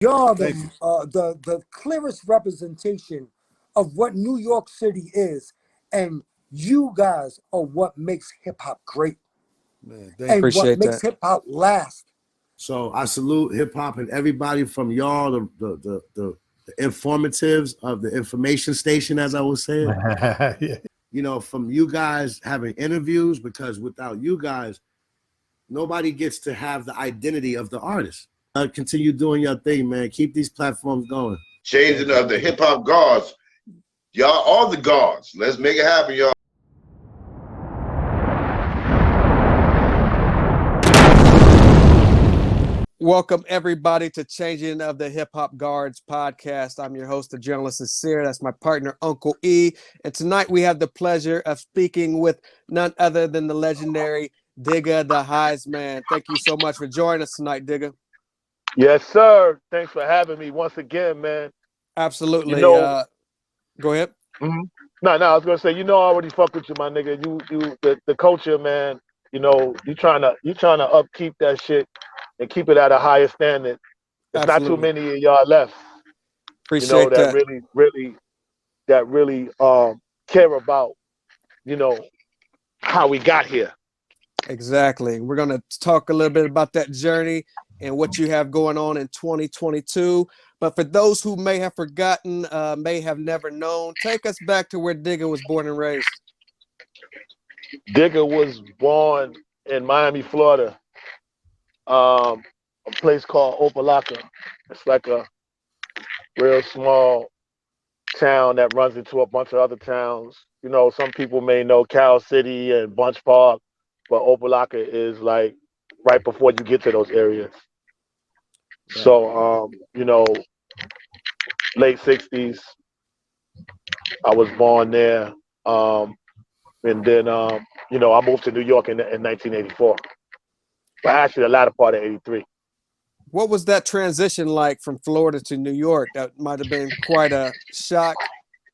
You're Thank you. the clearest representation of what New York City is, and you guys are what makes hip hop great Man, and what Appreciate makes that. hip hop last. So I salute hip hop and everybody from y'all, the informatives of the information station, as I would say it. Yeah. You know, from you guys having interviews, because without you guys, nobody gets to have the identity of the artist. Continue doing your thing, man. Keep these platforms going. Changing of the hip hop gods. Y'all are the gods. Let's make it happen, y'all. Welcome everybody to Changing of the Hip Hop Guards podcast. I'm your host, the journalist Sincere. That's my partner, Uncle E. And tonight we have the pleasure of speaking with none other than the legendary Digga, the Highs Man. Thank you so much for joining us tonight, Digga. Yes, sir. Thanks for having me once again, man. Absolutely. You know, Go ahead. No, I was gonna say, I already fuck with you, my nigga. The culture, man. You trying to upkeep that shit and keep it at a higher standard. There's not too Absolutely. many of y'all left. Appreciate that that. really care about, how we got here. Exactly. We're going to talk a little bit about that journey and what you have going on in 2022. But for those who may have forgotten, may have never known, take us back to where Digga was born and raised. Digga was born in Miami, Florida, a place called Opelika. It's like a real small town that runs into a bunch of other towns. Some people may know Cal City and Bunch Park, but Opelika is like right before you get to those areas. Right. So, late 60s, I was born there. And then, I moved to New York in 1984. But actually, the latter part of 83. What was that transition like from Florida to New York? That might have been quite a shock.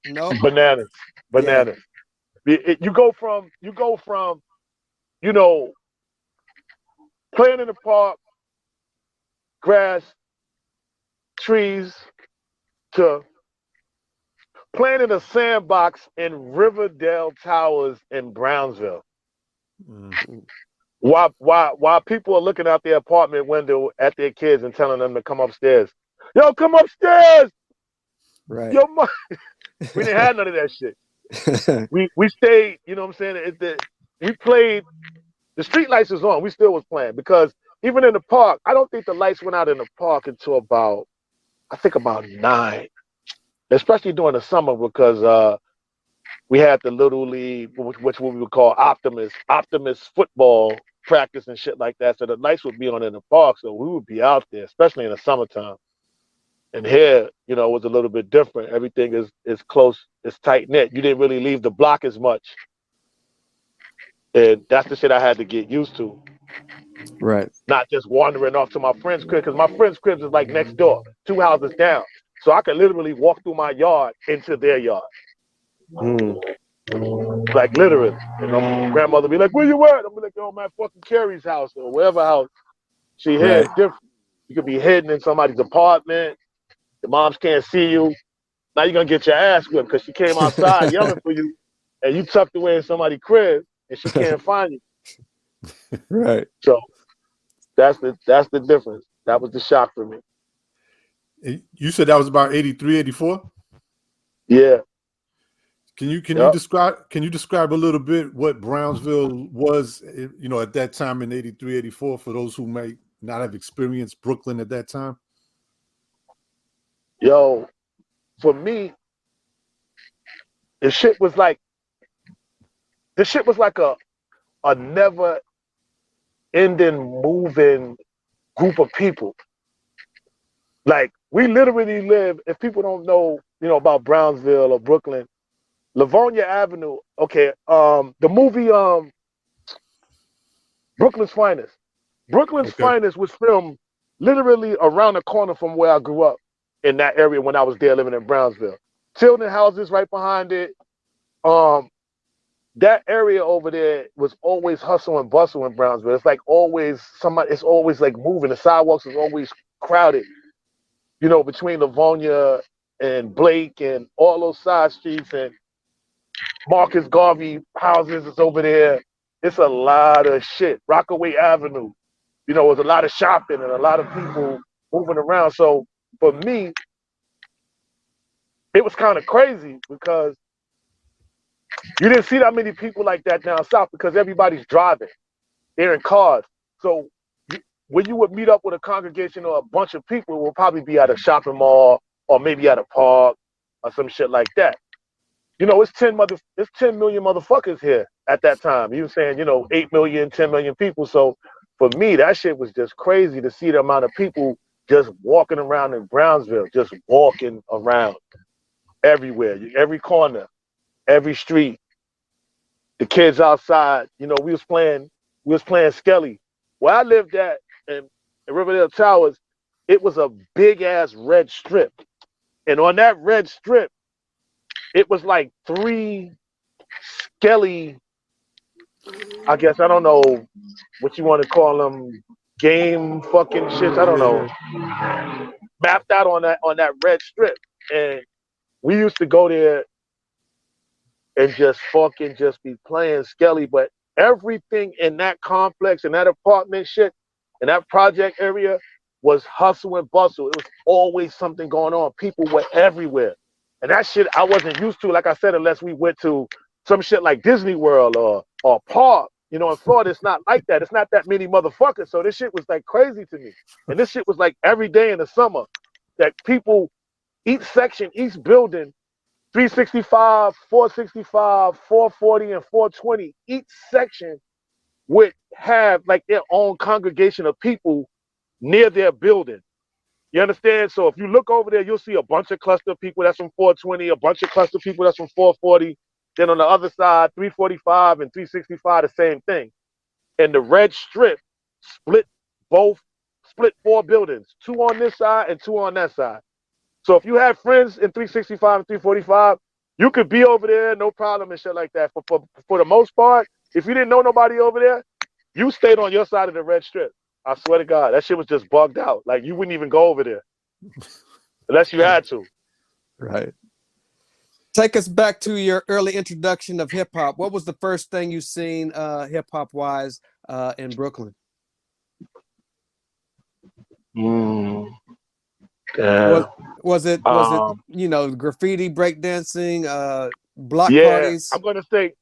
No? Bananas. Yeah. You go from, playing in the park, grass, trees, to playing in a sandbox in Riverdale Towers in Brownsville. Mm-hmm. While people are looking out their apartment window at their kids and telling them to come upstairs. Yo, come upstairs! Right. Yo, we didn't have none of that shit. we stayed, you know what I'm saying? We played, the street lights was on. We still was playing because even in the park, I don't think the lights went out in the park until about 9, especially during the summer because we had the Little League, which we would call Optimus football practice and shit like that. So the lights would be on in the park, so we would be out there, especially in the summertime. And here, it was a little bit different. Everything is close, it's tight knit. You didn't really leave the block as much. And that's the shit I had to get used to. Right. Not just wandering off to my friend's crib, because my friend's crib is like next door, 2 houses down. So I could literally walk through my yard into their yard. Like literally. And my grandmother be like, "Where you at?" I'm like, "Yo, my fucking Carrie's house or whatever house." She here is different. You could be hidden in somebody's apartment. The moms can't see you. Now you're gonna get your ass whipped because she came outside yelling for you, and you tucked away in somebody's crib, and she can't find you. Right. So that's the difference. That was the shock for me. You said that was about 83, 84? Yeah. Can you describe a little bit what Brownsville was, at that time in 83, 84 for those who may not have experienced Brooklyn at that time? Yo, for me, this shit was like a never ending moving group of people. Like we literally live, if people don't know, about Brownsville or Brooklyn, Livonia Avenue, okay, the movie Brooklyn's Finest. Brooklyn's Finest was filmed literally around the corner from where I grew up in that area when I was there living in Brownsville. Tilden houses right behind it. That area over there was always hustle and bustle in Brownsville. It's like always it's always like moving. The sidewalks is always crowded. you know, between Livonia and Blake and all those side streets and Marcus Garvey houses is over there. It's a lot of shit. Rockaway Avenue, you know, there's a lot of shopping and a lot of people moving around. So for me, it was kind of crazy because you didn't see that many people like that down south because everybody's driving. They're in cars. So when you would meet up with a congregation or a bunch of people, it will probably be at a shopping mall or maybe at a park or some shit like that. You know, it's 10 million motherfuckers here at that time. You were saying, you know, 8 million, 10 million people. So for me, that shit was just crazy to see the amount of people just walking around in Brownsville, just walking around everywhere, every corner, every street. The kids outside, you know, we was playing Skelly. Where I lived at in Riverdale Towers, it was a big ass red strip. And on that red strip, it was like 3 Skelly, I guess, I don't know what you want to call them, game fucking shits, I don't know, mapped out on that red strip. And we used to go there and just fucking just be playing Skelly. But everything in that complex, in that apartment shit, in that project area was hustle and bustle. It was always something going on. People were everywhere. And that shit I wasn't used to, like I said, unless we went to some shit like Disney World or park. You know, in Florida, it's not like that. It's not that many motherfuckers. So this shit was like crazy to me. And this shit was like every day in the summer that people, each section, each building, 365, 465, 440, and 420, each section would have like their own congregation of people near their building. You understand? So if you look over there, you'll see a bunch of cluster of people that's from 420, a bunch of cluster of people that's from 440. Then on the other side, 345 and 365, the same thing. And the red strip split 4 buildings, 2 on this side and 2 on that side. So if you have friends in 365 and 345, you could be over there, no problem and shit like that. For the most part, if you didn't know nobody over there, you stayed on your side of the red strip. I swear to God, that shit was just bugged out. Like you wouldn't even go over there unless you had to. Right. Take us back to your early introduction of hip hop. What was the first thing you seen hip hop wise in Brooklyn? Was it you know, graffiti, breakdancing, block parties? I'm gonna say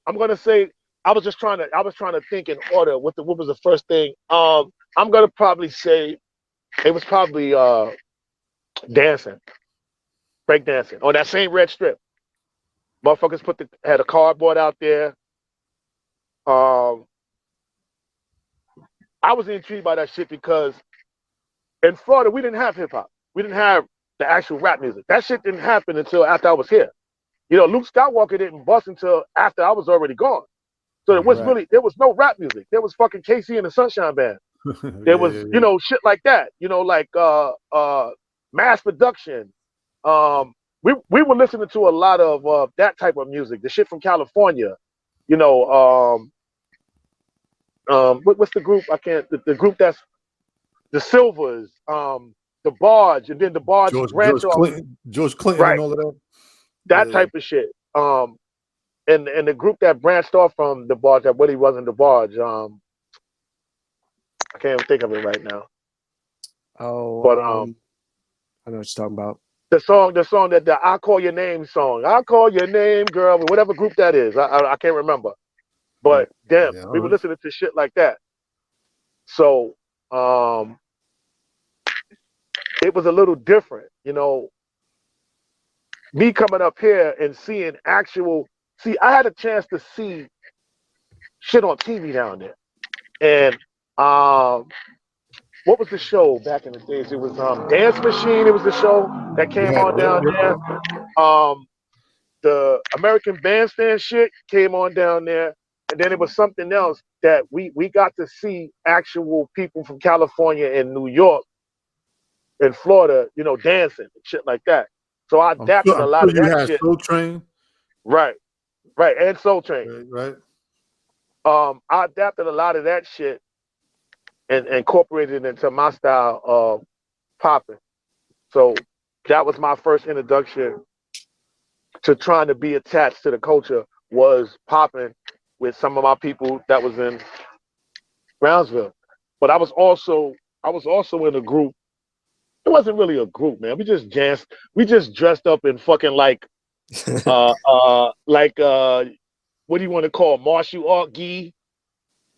I was trying to think in order what was the first thing. I'm gonna probably say it was probably dancing, break dancing on that same red strip. Motherfuckers had a cardboard out there. I was intrigued by that shit because in Florida we didn't have hip hop. We didn't have the actual rap music. That shit didn't happen until after I was here. You know, Luke Skywalker didn't bust until after I was already gone. So there was no rap music. There was fucking Casey and the Sunshine Band. There was, you know, shit like that. You know, like Mass Production. We were listening to a lot of that type of music, the shit from California. You know, what's the group? I can't. The group that's the Silvers, the Barge, and then the Barge George Clinton, right? And all of that. That type of shit. And the group that branched off from the Barge that really wasn't the Barge. I can't even think of it right now. Oh, but I know what you're talking about. The song that the I Call Your Name song. I call your name, girl. Whatever group that is, I can't remember. But damn, we were listening to shit like that. So it was a little different, you know. Me coming up here and seeing actual. See, I had a chance to see shit on TV down there, and what was the show back in the days? It was Dance Machine. It was the show that came on down there. The American Bandstand shit came on down there, and then it was something else that we got to see actual people from California and New York and Florida, you know, dancing and shit like that. So I adapted a lot of that shit. Soul Train. Right, and Soul Train. Right. I adapted a lot of that shit and incorporated it into my style of popping. So that was my first introduction to trying to be attached to the culture, was popping with some of my people that was in Brownsville. But I was also in a group. It wasn't really a group, man. We just danced. We just dressed up in fucking like what do you want to call martial art gi?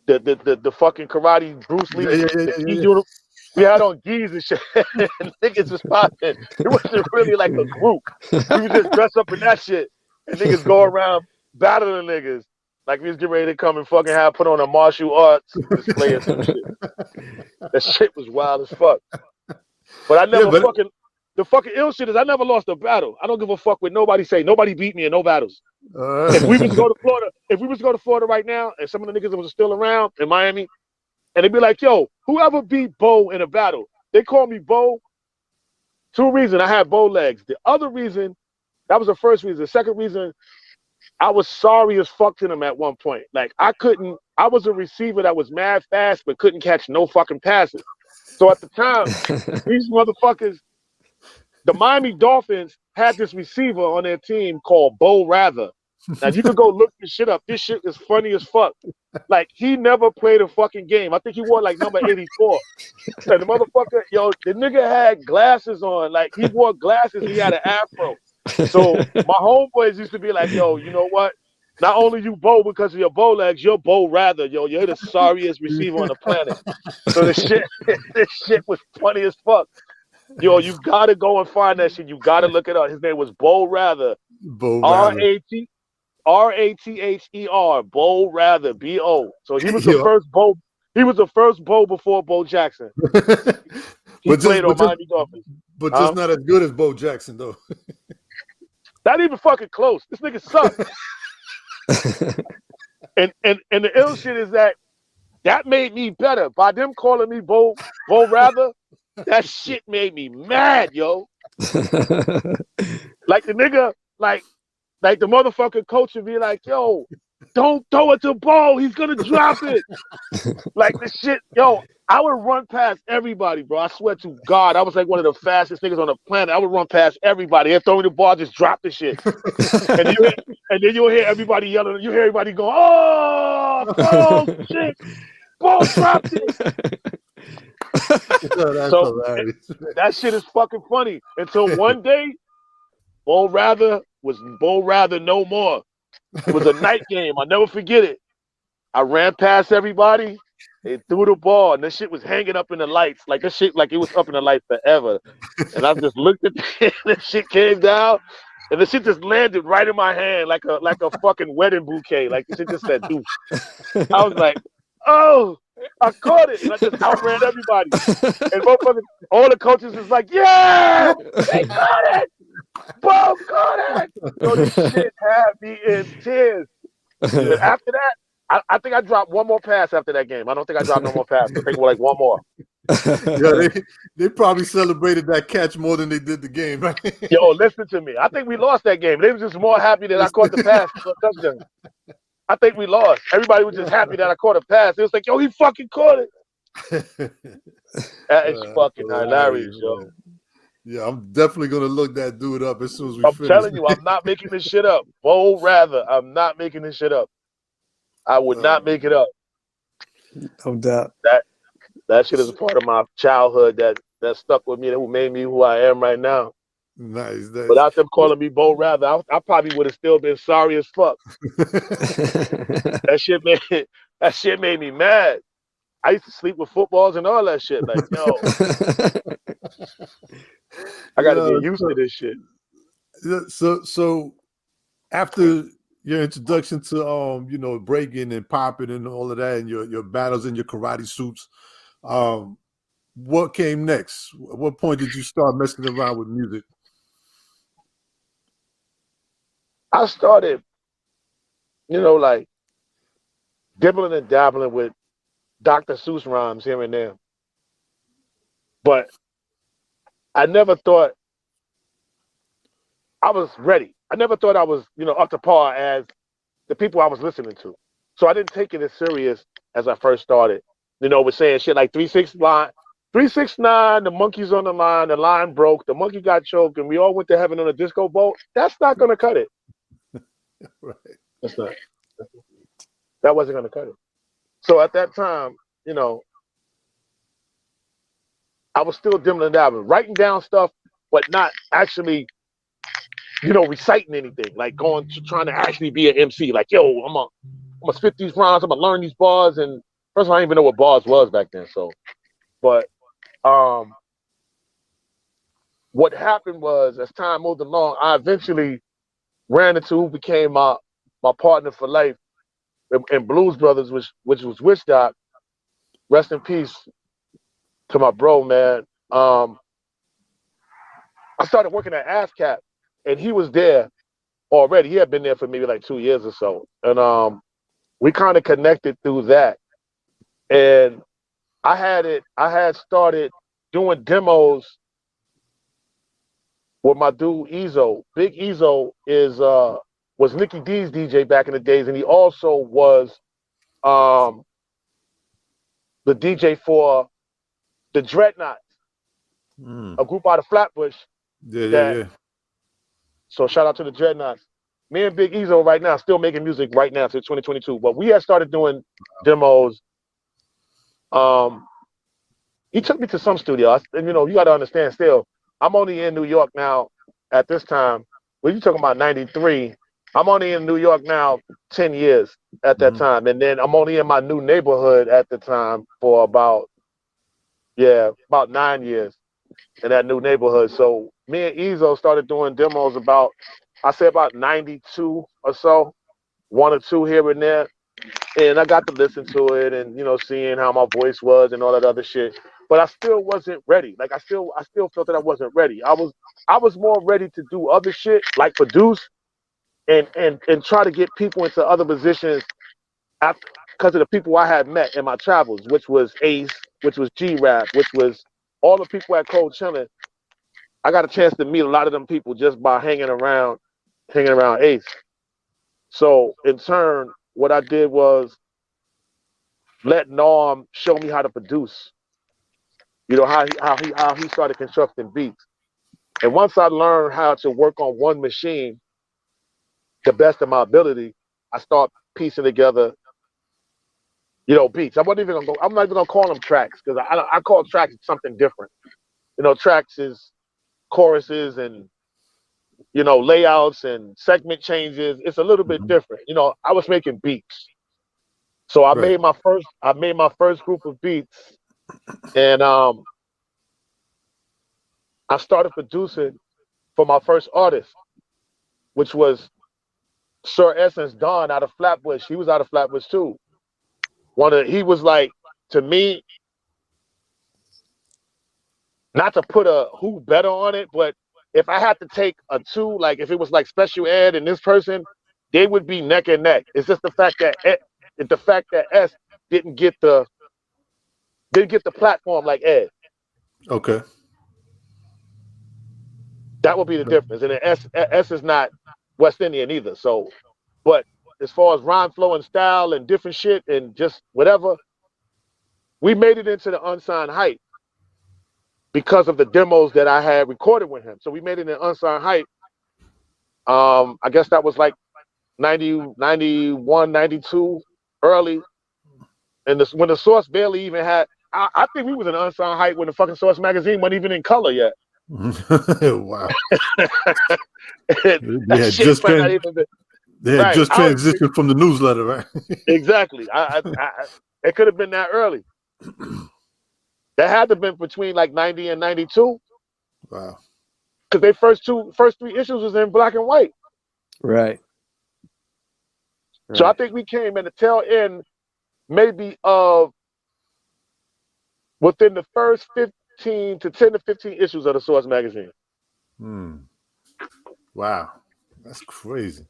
The fucking karate Bruce Lee. We had on gis and shit. And niggas was popping. It wasn't really like a group. We would just dress up in that shit, and niggas go around battling niggas like we was getting ready to come and fucking put on a martial arts display or some shit. That shit was wild as fuck. But I never the fucking ill shit is I never lost a battle. I don't give a fuck what nobody say. Nobody beat me in no battles. If we was to go to Florida right now, and some of the niggas that was still around in Miami, and they'd be like, yo, whoever beat Bo in a battle, they call me Bo. Two reasons. I had bow legs. The other reason, that was the first reason. The second reason, I was sorry as fuck to them at one point. Like I was a receiver that was mad fast but couldn't catch no fucking passes. So at the time, these motherfuckers, the Miami Dolphins had this receiver on their team called Bo Rather. Now you could go look this shit up. This shit is funny as fuck. Like he never played a fucking game. I think he wore like number 84. And the motherfucker, yo, the nigga had glasses on. Like he wore glasses. He had an afro. So my homeboys used to be like, yo, you know what? Not only you Bo because of your bow legs, you're Bo Rather. Yo, you're the sorriest receiver on the planet. So this shit was funny as fuck. Yo, you gotta go and find that shit. You gotta look it up. His name was Bo Rather. Bo Rather. Rather. Bo Rather. B-O. So he was the first Bo. He was the first Bo before Bo Jackson. He played on Miami Dolphins. But just not as good as Bo Jackson, though. Not even fucking close. This nigga sucked. and the ill shit is that made me better. By them calling me Bo Rather, that shit made me mad, yo. Like the nigga, like the motherfucking coach would be like, yo, don't throw it to Bo. He's gonna drop it. Like the shit, yo, I would run past everybody, bro. I swear to God, I was like one of the fastest niggas on the planet. I would run past everybody. They're throwing the ball, just drop the shit. and then you'll hear everybody yelling. You hear everybody go, oh shit, Bo dropped it. So that shit is fucking funny. Until one day, Bo Rather was Bo Rather no more. It was a night game. I'll never forget it. I ran past everybody. They threw the ball, and this shit was hanging up in the lights. Like this shit, like it was up in the lights forever. And I just looked at it, and the shit came down, and the shit just landed right in my hand like a fucking wedding bouquet. Like the shit just said, "Doof." I was like, "Oh, I caught it!" And I just outran everybody. And all the coaches was like, "Yeah, they caught it! Bo caught it!" So this shit had me in tears. And after that, I think I dropped one more pass after that game. I don't think I dropped no more pass. I think like one more. Yeah, they probably celebrated that catch more than they did the game, right? Yo, listen to me. I think we lost that game. They were just more happy that I caught the pass for a touchdown. I think we lost. Everybody was just happy that I caught a pass. It was like, yo, he fucking caught it. That is fucking hilarious, yo. Yeah, I'm definitely gonna look that dude up as soon as we I'm finish. telling you, I'm not making this shit up. Bo Rather, I'm not making this shit up. I would not make it up. No doubt. That shit is a part of my childhood that stuck with me, that made me who I am right now. Nice. Without them calling me Bo Rather, I probably would have still been sorry as fuck. That shit made me mad. I used to sleep with footballs and all that shit. Like, yo, I gotta get used to this shit. So after your introduction to breaking and popping and all of that, and your battles in your karate suits, what came next? At what point did you start messing around with music? I started, like dibbling and dabbling with Dr. Seuss rhymes here and there. But I never thought I was ready. I never thought I was, up to par as the people I was listening to. So I didn't take it as serious as I first started. With saying shit like 3 6 369, the monkey's on the line broke, the monkey got choked, and we all went to heaven on a disco boat. That's not gonna cut it. Right. That's not. That wasn't gonna cut it. So at that time, you know, I was still dimming and dabbling, writing down stuff, but not actually, you know, reciting anything. Like going to trying to actually be an MC. Like, yo, I'm gonna spit these rhymes. I'm gonna learn these bars. And first of all, I didn't even know what bars was back then. So, but what happened was, as time moved along, I eventually ran into who became my partner for life in Blues Brothers, which was Witch Doc. Rest in peace to my bro, man. I started working at ASCAP, and he was there already. He had been there for maybe like 2 years or so, and we kind of connected through that. And I had started doing demos with my dude Ezo. Big Ezo was Nicky D's DJ back in the days, and he also was the DJ for the Dreadnoughts, a group out of Flatbush. Yeah. So shout out to the Dreadnoughts. Me and Big Ezo right now still making music right now till 2022. But we had started doing demos. He took me to some studio. And you know, you got to understand still, I'm only in New York now at this time. When you talking about 93, I'm only in New York now 10 years at that time. And then I'm only in my new neighborhood at the time for about 9 years in that new neighborhood. So me and Ezo started doing demos about 92 or so, one or two here and there. And I got to listen to it and, you know, seeing how my voice was and all that other shit. But I still wasn't ready. Like I still felt that I wasn't ready. I was more ready to do other shit, like produce and try to get people into other positions because of the people I had met in my travels, which was Ace, which was G-Rap, which was all the people at Cold Chillin'. I got a chance to meet a lot of them people just by hanging around Ace. So in turn, what I did was let Norm show me how to produce. You know, how he started constructing beats. And once I learned how to work on one machine the best of my ability, I start piecing together, you know, beats. I'm not even gonna call them tracks because I call tracks something different. You know, tracks is choruses and, you know, layouts and segment changes. It's a little bit different. You know, I was making beats. So I made my first group of beats, and I started producing for my first artist, which was Sir Essence Don out of Flatbush. He was out of Flatbush too. He was like, to me, not to put a who better on it, but if I had to take a two, like if it was like Special Ed and this person, they would be neck and neck. It's just the fact that S didn't get the platform like Ed. Okay. That would be the difference. And S is not West Indian either. So, but as far as rhyme flow and style and different shit and just whatever, we made it into the Unsigned Hype because of the demos that I had recorded with him. So we made it in Unsigned Hype. I guess that was like 90, 91, 92, early. And when the Source barely even had, I think we was in Unsigned Hype when the fucking Source magazine wasn't even in color yet. Wow. They had just transitioned from the newsletter, right? Exactly. It could have been that early. That had to have been between like 90 and 92. Wow. Because their first three issues was in black and white. Right. So I think we came in the tail end maybe of within the first 10 to 15 issues of the Source magazine. Wow. That's crazy.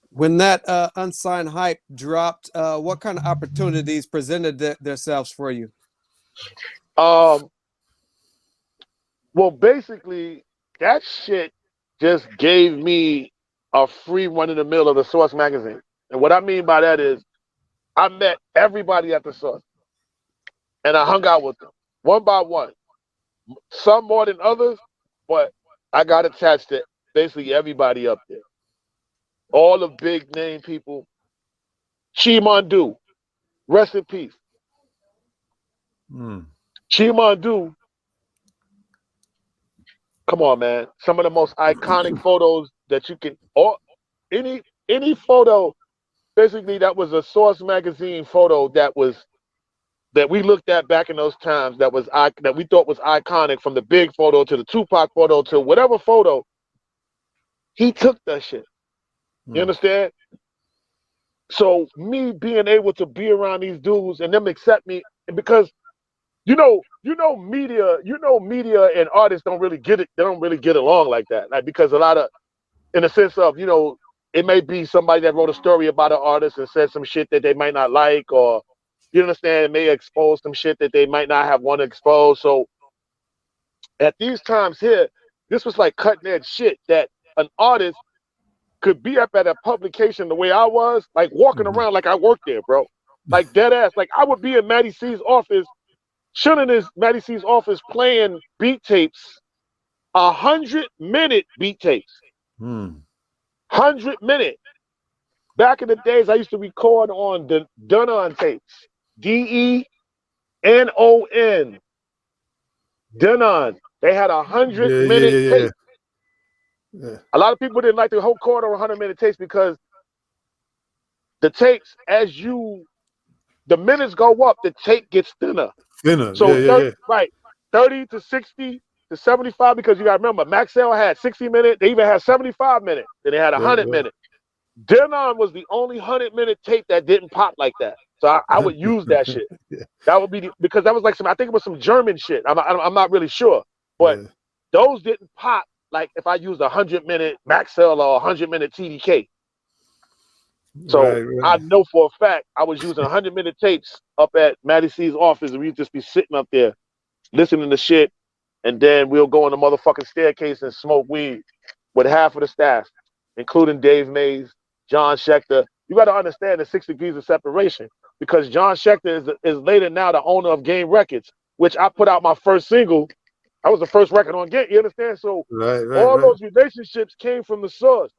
When that Unsigned Hype dropped, what kind of opportunities presented themselves for you? Well, basically, that shit just gave me a free run in the middle of the Source magazine. And what I mean by that is I met everybody at the Source and I hung out with them. one by one. Some more than others, but I got attached to basically everybody up there. All the big name people. Chimandu, rest in peace. Mm. Chimandu, come on, man. Some of the most iconic photos that you can, or any photo, basically that was a Source magazine photo that we looked at back in those times that we thought was iconic, from the big photo to the Tupac photo to whatever photo. He took that shit. You understand? So me being able to be around these dudes and them accept me, because media and artists don't really get it. They don't really get along like that. Like, because a lot of, in the sense of, it may be somebody that wrote a story about an artist and said some shit that they might not like, or you understand, it may expose some shit that they might not have want to expose. So at these times here, this was like cutting edge shit that an artist could be up at a publication the way I was, like walking around like I worked there, bro. Like dead ass. Like I would be in Matty C's office, chilling in Matty C's office playing beat tapes, 100-minute beat tapes. 100-minute. Back in the days, I used to record on the Denon tapes. Denon. Denon. They had 100-minute tape. Yeah. A lot of people didn't like the whole quarter 100-minute tapes, because the tapes, the minutes go up, the tape gets thinner. So 30 to 60 to 75, because you got to remember, Maxell had 60-minute. They even had 75-minute. Then they had 100-minute. Denon was the only 100-minute tape that didn't pop like that. So I would use that shit. That would be because that was like I think it was some German shit. I'm not really sure, but those didn't pop like if I used 100-minute Maxell or 100-minute TDK. So I know for a fact I was using 100-minute tapes up at Matty C's office, and we'd just be sitting up there listening to shit, and then we'll go on the motherfucking staircase and smoke weed with half of the staff, including Dave Mays, John Schechter. You got to understand the 6 degrees of separation, because John Schechter is later now the owner of Game Records, which I put out my first single. I was the first record on Game. You understand? So all those relationships came from the source.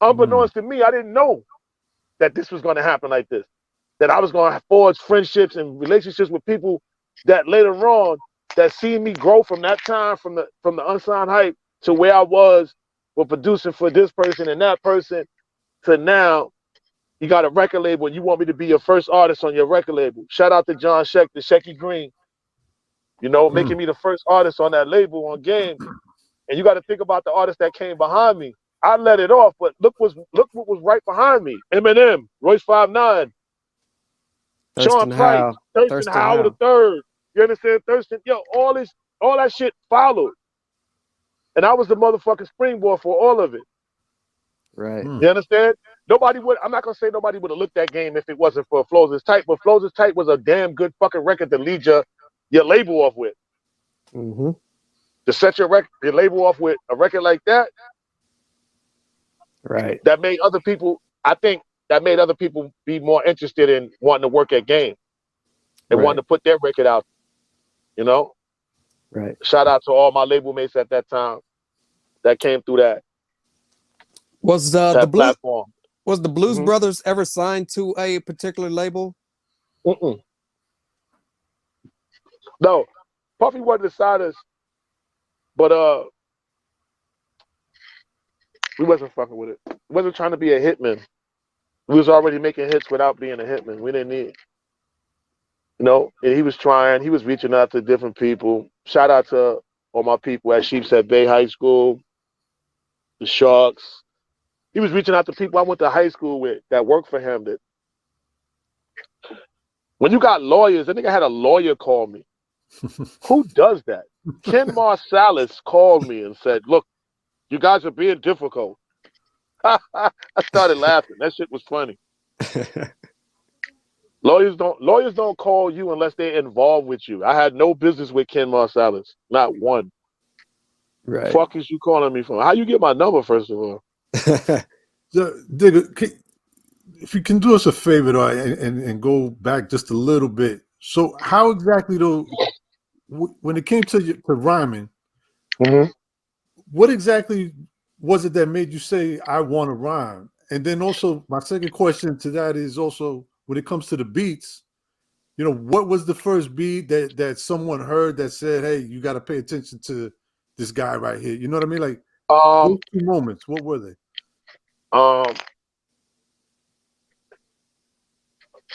Unbeknownst to me, I didn't know that this was going to happen like this, that I was going to forge friendships and relationships with people that later on that seen me grow from that time, from the unsigned hype to where I was with producing for this person and that person, to now you got a record label and you want me to be your first artist on your record label. Shout out to John Schechter, Shecky Green, making me the first artist on that label on Game. And you got to think about the artists that came behind me. I let it off, but look what was right behind me. Eminem, Royce 5'9", Sean Price, Thurston Howard III. You understand? Thurston, all that shit followed. And I was the motherfucking springboard for all of it. Right. You understand? I'm not going to say nobody would have looked at Game if it wasn't for Flows Is Tight, but Flows Is Tight was a damn good fucking record to lead your label off with. Mm-hmm. To set your label off with a record like that, right? That made other people. I think that made other people be more interested in wanting to work at Game and wanting to put their record out. Right. Shout out to all my label mates at that time that came through that. Was the Blues platform? Was the Blues Brothers ever signed to a particular label? No, Puffy wasn't the signers, but we wasn't fucking with it. We wasn't trying to be a hitman. We was already making hits without being a hitman. We didn't need, and he was trying. He was reaching out to different people. Shout out to all my people at Sheepshead Bay High School, the Sharks. He was reaching out to people I went to high school with that worked for him. That when you got lawyers, I think I had a lawyer call me. Who does that? Ken Marsalis called me and said, "Look, you guys are being difficult." I started laughing. That shit was funny. Lawyers don't call you unless they're involved with you. I had no business with Ken Marsalis, not one. Right. Fuck is you calling me from? How you get my number, first of all? Digga, if you can do us a favor though, and go back just a little bit. So how exactly though when it came to rhyming, Mhm. what exactly was it that made you say I want to rhyme? And then also my second question to that is also when it comes to the beats, you know, what was the first beat that someone heard that said, "Hey, you got to pay attention to this guy right here"? You know what I mean? Like those Um, two moments, what were they? um,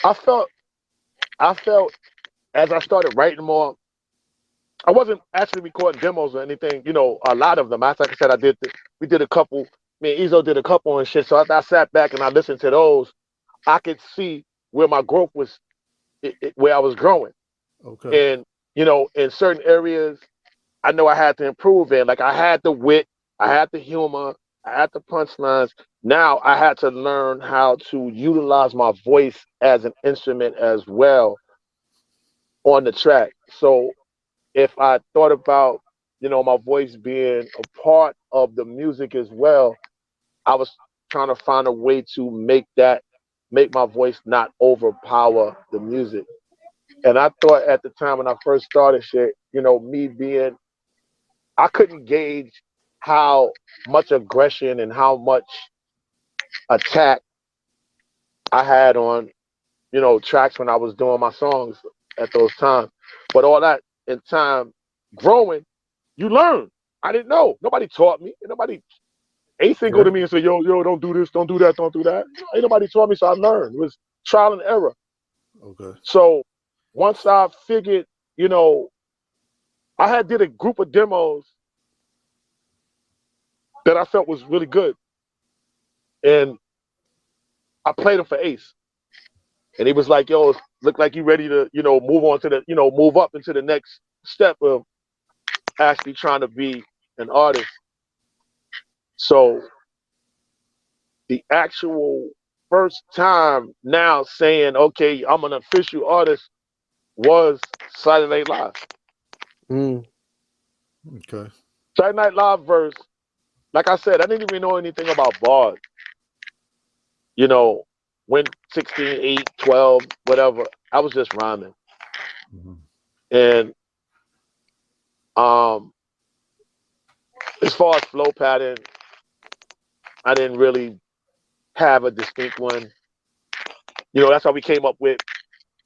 I felt, I felt as I started writing more. I wasn't actually recording demos or anything. You know, a lot of them. Like I said, we did a couple. Me and Ezo did a couple and shit. So after I sat back and I listened to those, I could see where my growth was, where I was growing. Okay. And in certain areas, I know I had to improve in. Like I had the wit, I had the humor, I had the punchlines. Now I had to learn how to utilize my voice as an instrument as well on the track. So if I thought about, my voice being a part of the music as well, I was trying to find a way to make my voice not overpower the music. And I thought at the time when I first started shit, me being, I couldn't gauge how much aggression and how much attack I had on, tracks when I was doing my songs at those times. But all that in time growing, you learn. I didn't know. Nobody taught me. Nobody Ace didn't go Yeah. to me and say, yo, don't do this, don't do that, don't do that. Ain't nobody taught me, so I learned. It was trial and error. Okay. So once I figured, you know, I had did a group of demos that I felt was really good. And I played them for Ace. And he was like, yo, look like you ready to, move on to move up into the next step of actually trying to be an artist. So the actual first time now saying, okay, I'm an official artist was Saturday Night Live. Mm. Okay. Saturday Night Live verse, like I said, I didn't even know anything about bars. When 16, 8, 12, whatever, I was just rhyming. Mhm. And um, as far as flow pattern, I didn't really have a distinct one. That's how we came up with,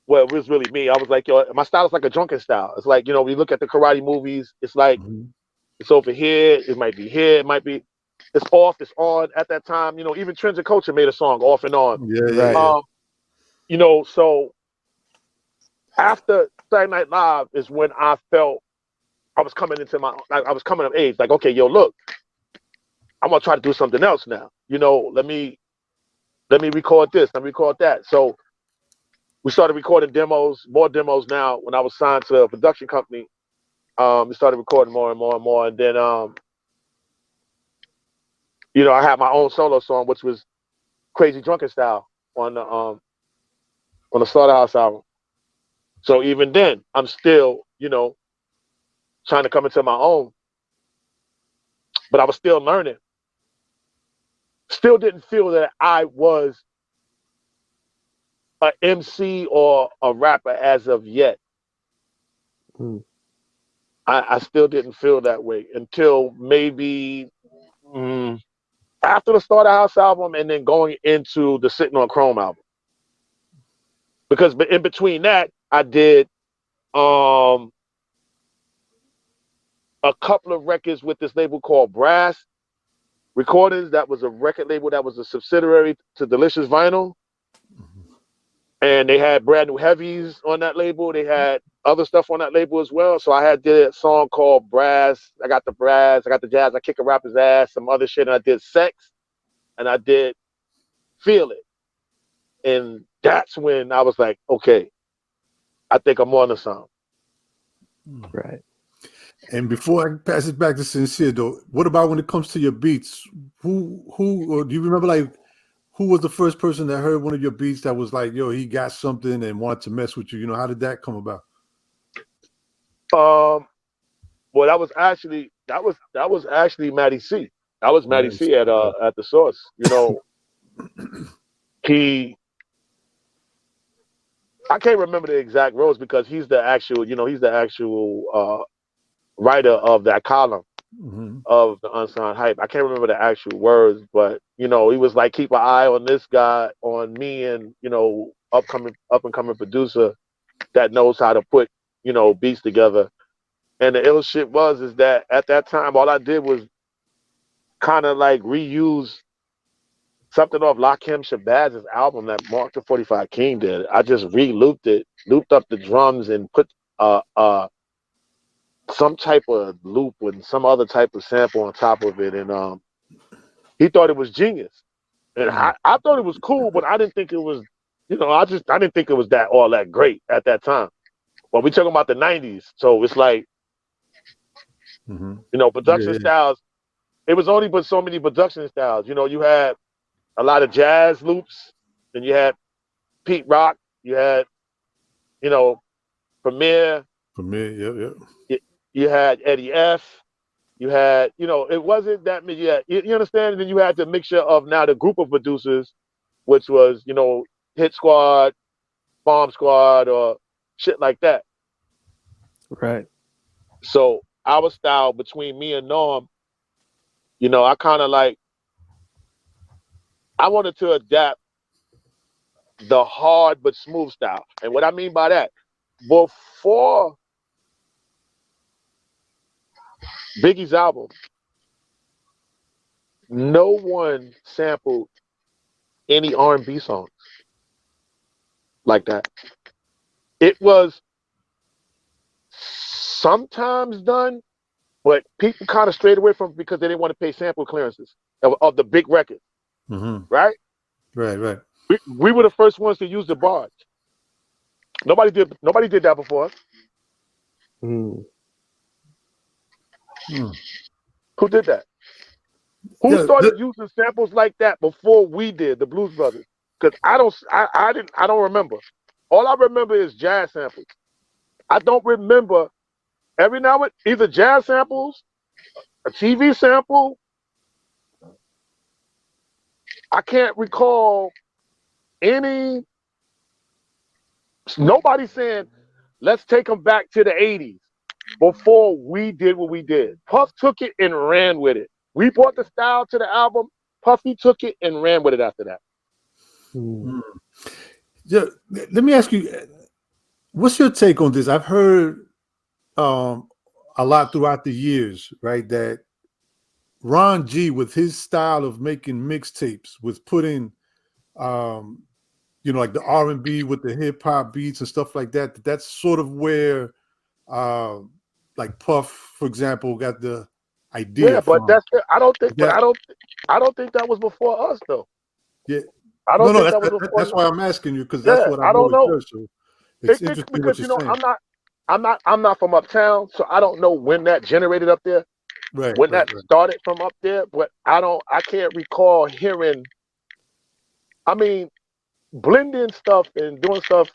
well, it was really me. I was like, yo, my style is like a drunken style. It's like, we look at the karate movies, it's like, Mhm. it's over here, it might be here, it might be, it's off, it's on at that time. Even Trends and Culture made a song off and on. Yeah, yeah, Right. yeah. So after Saturday Night Live is when I felt I was coming into like, I was coming of age. Like, okay, yo, look, I'm gonna try to do something else now. Let me record this, let me record that. So we started recording demos, more demos now. When I was signed to a production company, we started recording more and more and more. And then, I had my own solo song, which was Crazy Drunken Style on the Slaughterhouse album. So even then, I'm still, trying to come into my own, but I was still learning. Still didn't feel that I was a MC or a rapper as of yet. Mm. I still didn't feel that way until maybe after the Slaughterhouse album and then going into the Sitting on Chrome album. Because in between that, I did a couple of records with this label called Brass Recordings. That was a record label that was a subsidiary to Delicious Vinyl. And they had brand new heavies on that label. They had other stuff on that label as well. So I had did a song called Brass. I got the brass, I got the jazz, I kick a rapper's ass, some other shit, and I did Sex, and I did Feel It. And that's when I was like, okay, I think I'm on to something. Right. And before I pass it back to Sincere, though, what about when it comes to your beats? Who, or do you remember, like, who was the first person that heard one of your beats that was like, yo, he got something and wanted to mess with you? You know, how did that come about? Well, that was actually Matty C. That was Matty Nice. C at the Source. He I can't remember the exact words because he's the actual, writer of that column Mm-hmm. of the Unsigned Hype. I can't remember the actual words, but he was like, keep an eye on this guy, on me, and up and coming producer that knows how to put beats together. And the ill shit is that at that time all I did was kind of like reuse something off Lakim Shabazz' album that Mark the 45 King did. I just re-looped it, looped up the drums, and put some type of loop and some other type of sample on top of it. And he thought it was genius. And I thought it was cool, but I didn't think it was, I didn't think it was all that great at that time. But we talking about the 90s. So it's like, production styles. It was only but so many production styles. You had a lot of jazz loops, and you had Pete Rock, you had, Premier, Yeah. you had Eddie F, you had, it wasn't that many. Yeah, you understand? And then you had the mixture of now the group of producers, which was, Hit Squad, Bomb Squad, or shit like that. Right. So our style between me and Norm, I kind of like, I wanted to adapt the hard but smooth style. And what I mean by that, before Biggie's album, no one sampled any R&B songs like that. It was sometimes done, but people kind of strayed away from it because they didn't want to pay sample clearances of the big records, right? Right. We were the first ones to use the barge. Nobody did that before us. Mm. Who did that? Who started using samples like that before we did, the Blues Brothers? Because I don't remember. All I remember is jazz samples. I don't remember every now and either jazz samples, a TV sample. I can't recall nobody saying, let's take them back to the 80s before we did what we did. Puff took it and ran with it. We brought the style to the album. Puffy took it and ran with it after that. Yeah, let me ask you, what's your take on this? I've heard a lot throughout the years, right, that Ron G, with his style of making mixtapes, was putting, like the R&B with the hip hop beats and stuff like that. That's sort of where, like Puff, for example, got the idea Yeah, but from. I don't think that was before us though. Yeah. I don't think that was before. That's why I'm asking you, because that's Yeah, what I I've don't always know. heard. So it's interesting Because what you're saying. I'm not from uptown, so I don't know when that generated up there. Right. That started from up there, but I can't recall hearing. I mean, blending stuff and doing stuff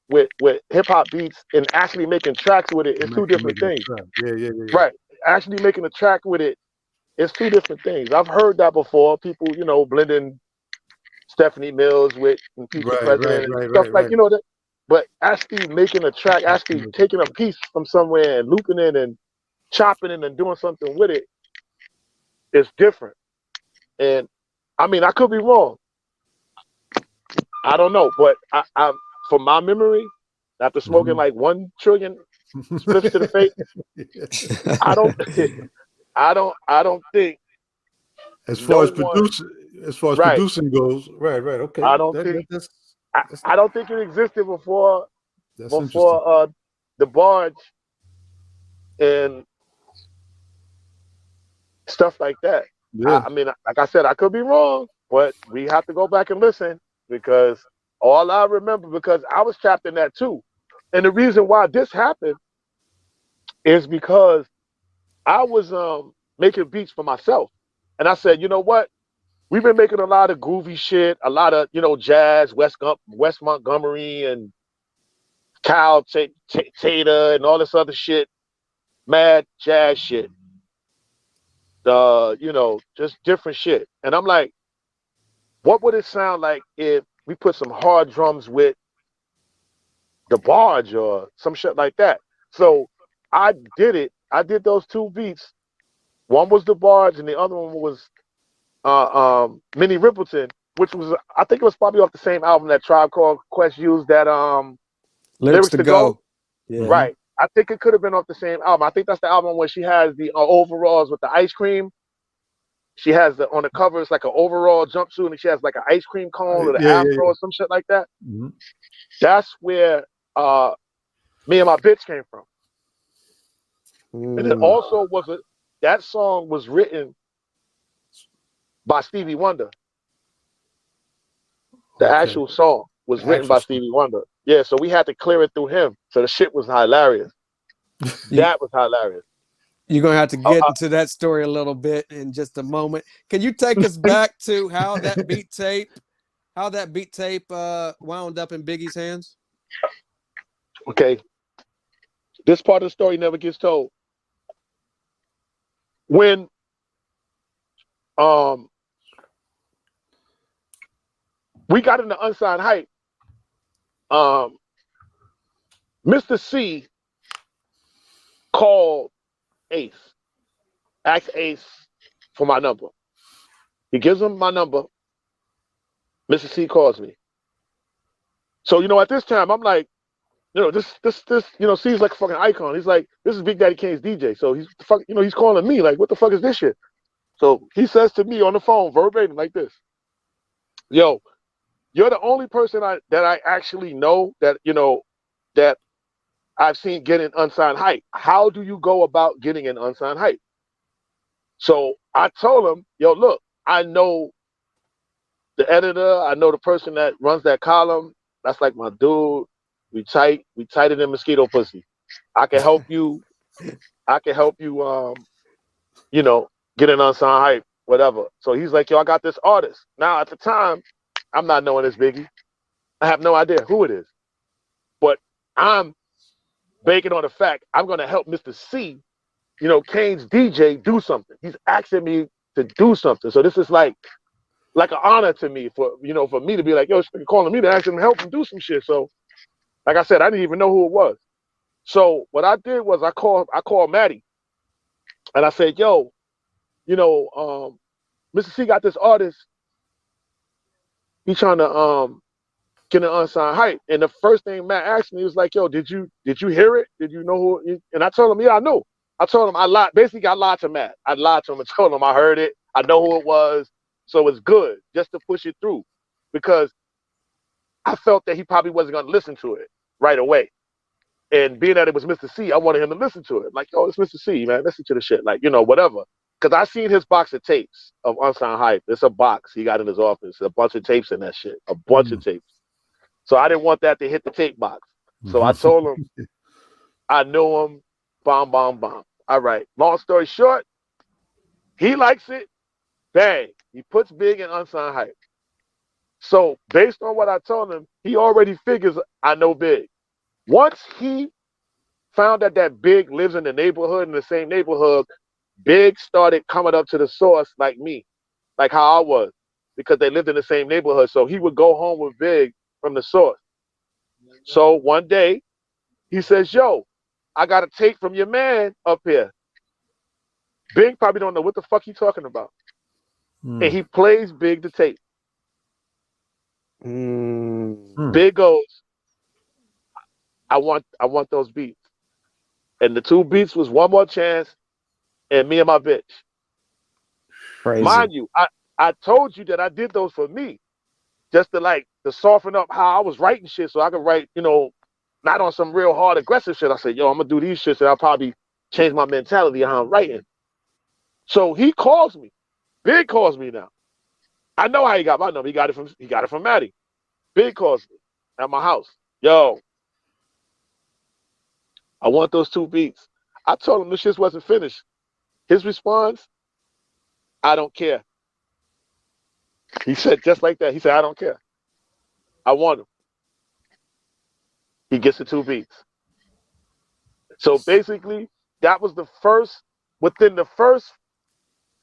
with hip hop beats and actually making tracks with it is two different things. Yeah. Right. Actually making a track with it is two different things. I've heard that before. People, blending Stephanie Mills with Future President and stuff like that. But actually making a track, actually taking a piece from somewhere and looping it and chopping it and doing something with it is different. And I mean, I could be wrong. I don't know, but I from my memory, after smoking like 1 trillion spliffs to the face, I don't think. As far as producing goes, right, okay. I don't think. I don't think it existed before the barge and stuff like that. Yeah. I mean, like I said, I could be wrong, but we have to go back and listen because all I remember, because I was trapped in that too. And the reason why this happened is because I was making beats for myself. And I said, you know what? We've been making a lot of groovy shit, a lot of, jazz, West Montgomery and Kyle Tater and all this other shit, mad jazz shit. Just different shit. And I'm like, what would it sound like if we put some hard drums with the barge or some shit like that. So I did it. I did those two beats. One was the barge, and the other one was Minnie Rippleton, which was I think it was probably off the same album that Tribe Called Quest used that Lyrics to go. Yeah. Right. I think it could have been off the same album. I think that's the album where she has the overalls with the ice cream. She has on the cover, it's like an overall jumpsuit, and she has like an ice cream cone or the afro or some shit like that. Mm-hmm. That's where Me and My Bitch came from. And it also that song was written by Stevie Wonder. The actual song was written by Stevie Wonder. Yeah, so we had to clear it through him. So the shit was hilarious. That was hilarious. You're gonna have to get into that story a little bit in just a moment. Can you take us back to how that beat tape wound up in Biggie's hands? Okay. This part of the story never gets told. When we got into Unsigned Hype, Mr. C called Ace, asked Ace for my number. He gives him my number. Mr. C calls me. So, at this time, I'm like, this, C's like a fucking icon. He's like, this is Big Daddy Kane's DJ. So he's he's calling me like, what the fuck is this shit? So he says to me on the phone, verbatim, like this. Yo, you're the only person that I actually know that, that I've seen getting Unsigned Hype. How do you go about getting an Unsigned Hype? So I told him, yo, look, I know the editor. I know the person that runs that column. That's like my dude. We tighter than mosquito pussy. I can help you. Get an Unsigned Hype, whatever. So he's like, yo, I got this artist. Now at the time, I'm not knowing this Biggie. I have no idea who it is. But I'm banking on the fact I'm going to help Mr. C, Kane's DJ, do something. He's asking me to do something. So this is like an honor to me for me to be like, yo, he's calling me to ask him to help him do some shit. So like I said, I didn't even know who it was. So what I did was I called Maddie and I said, yo, Mr. C got this artist. He's trying to get an Unsigned Hype. And the first thing Matt asked me was like, yo, did you hear it? Did you know who? And I told him, yeah, I know. I told him I lied. Basically, I lied to Matt. I lied to him and told him I heard it. I know who it was. So it's good just to push it through because I felt that he probably wasn't going to listen to it right away. And being that it was Mr. C, I wanted him to listen to it. Like, oh, it's Mr. C, man. Listen to the shit. Like, whatever. Because I seen his box of tapes of Unsigned Hype. It's a box he got in his office. A bunch of tapes in that shit. A bunch of tapes. So I didn't want that to hit the tape box. So I told him I knew him. Bomb, bomb, bomb. All right. Long story short, he likes it. Bang. He puts Big in Unsigned Hype. So based on what I told him, he already figures I know Big. Once he found out that Big lives in the neighborhood, in the same neighborhood, Big started coming up to the source like me, like how I was, because they lived in the same neighborhood. So he would go home with Big from the source. So one day he says, yo, I got a tape from your man up here. Big probably don't know what the fuck he talking about. And he plays Big the tape. Big goes, I want those beats. And the two beats was One More Chance and Me and My Bitch. Crazy. Mind you, I told you that I did those for me. Just to soften up how I was writing shit so I could write, not on some real hard aggressive shit. I said, yo, I'm gonna do these shits and I'll probably change my mentality of how I'm writing. So he calls me. Big calls me now. I know how he got my number. He got it from Maddie. Big calls me at my house. Yo, I want those two beats. I told him the shit wasn't finished. His response, I don't care. He said just like that. He said, I don't care. I want them. He gets the two beats. So basically, that was within the first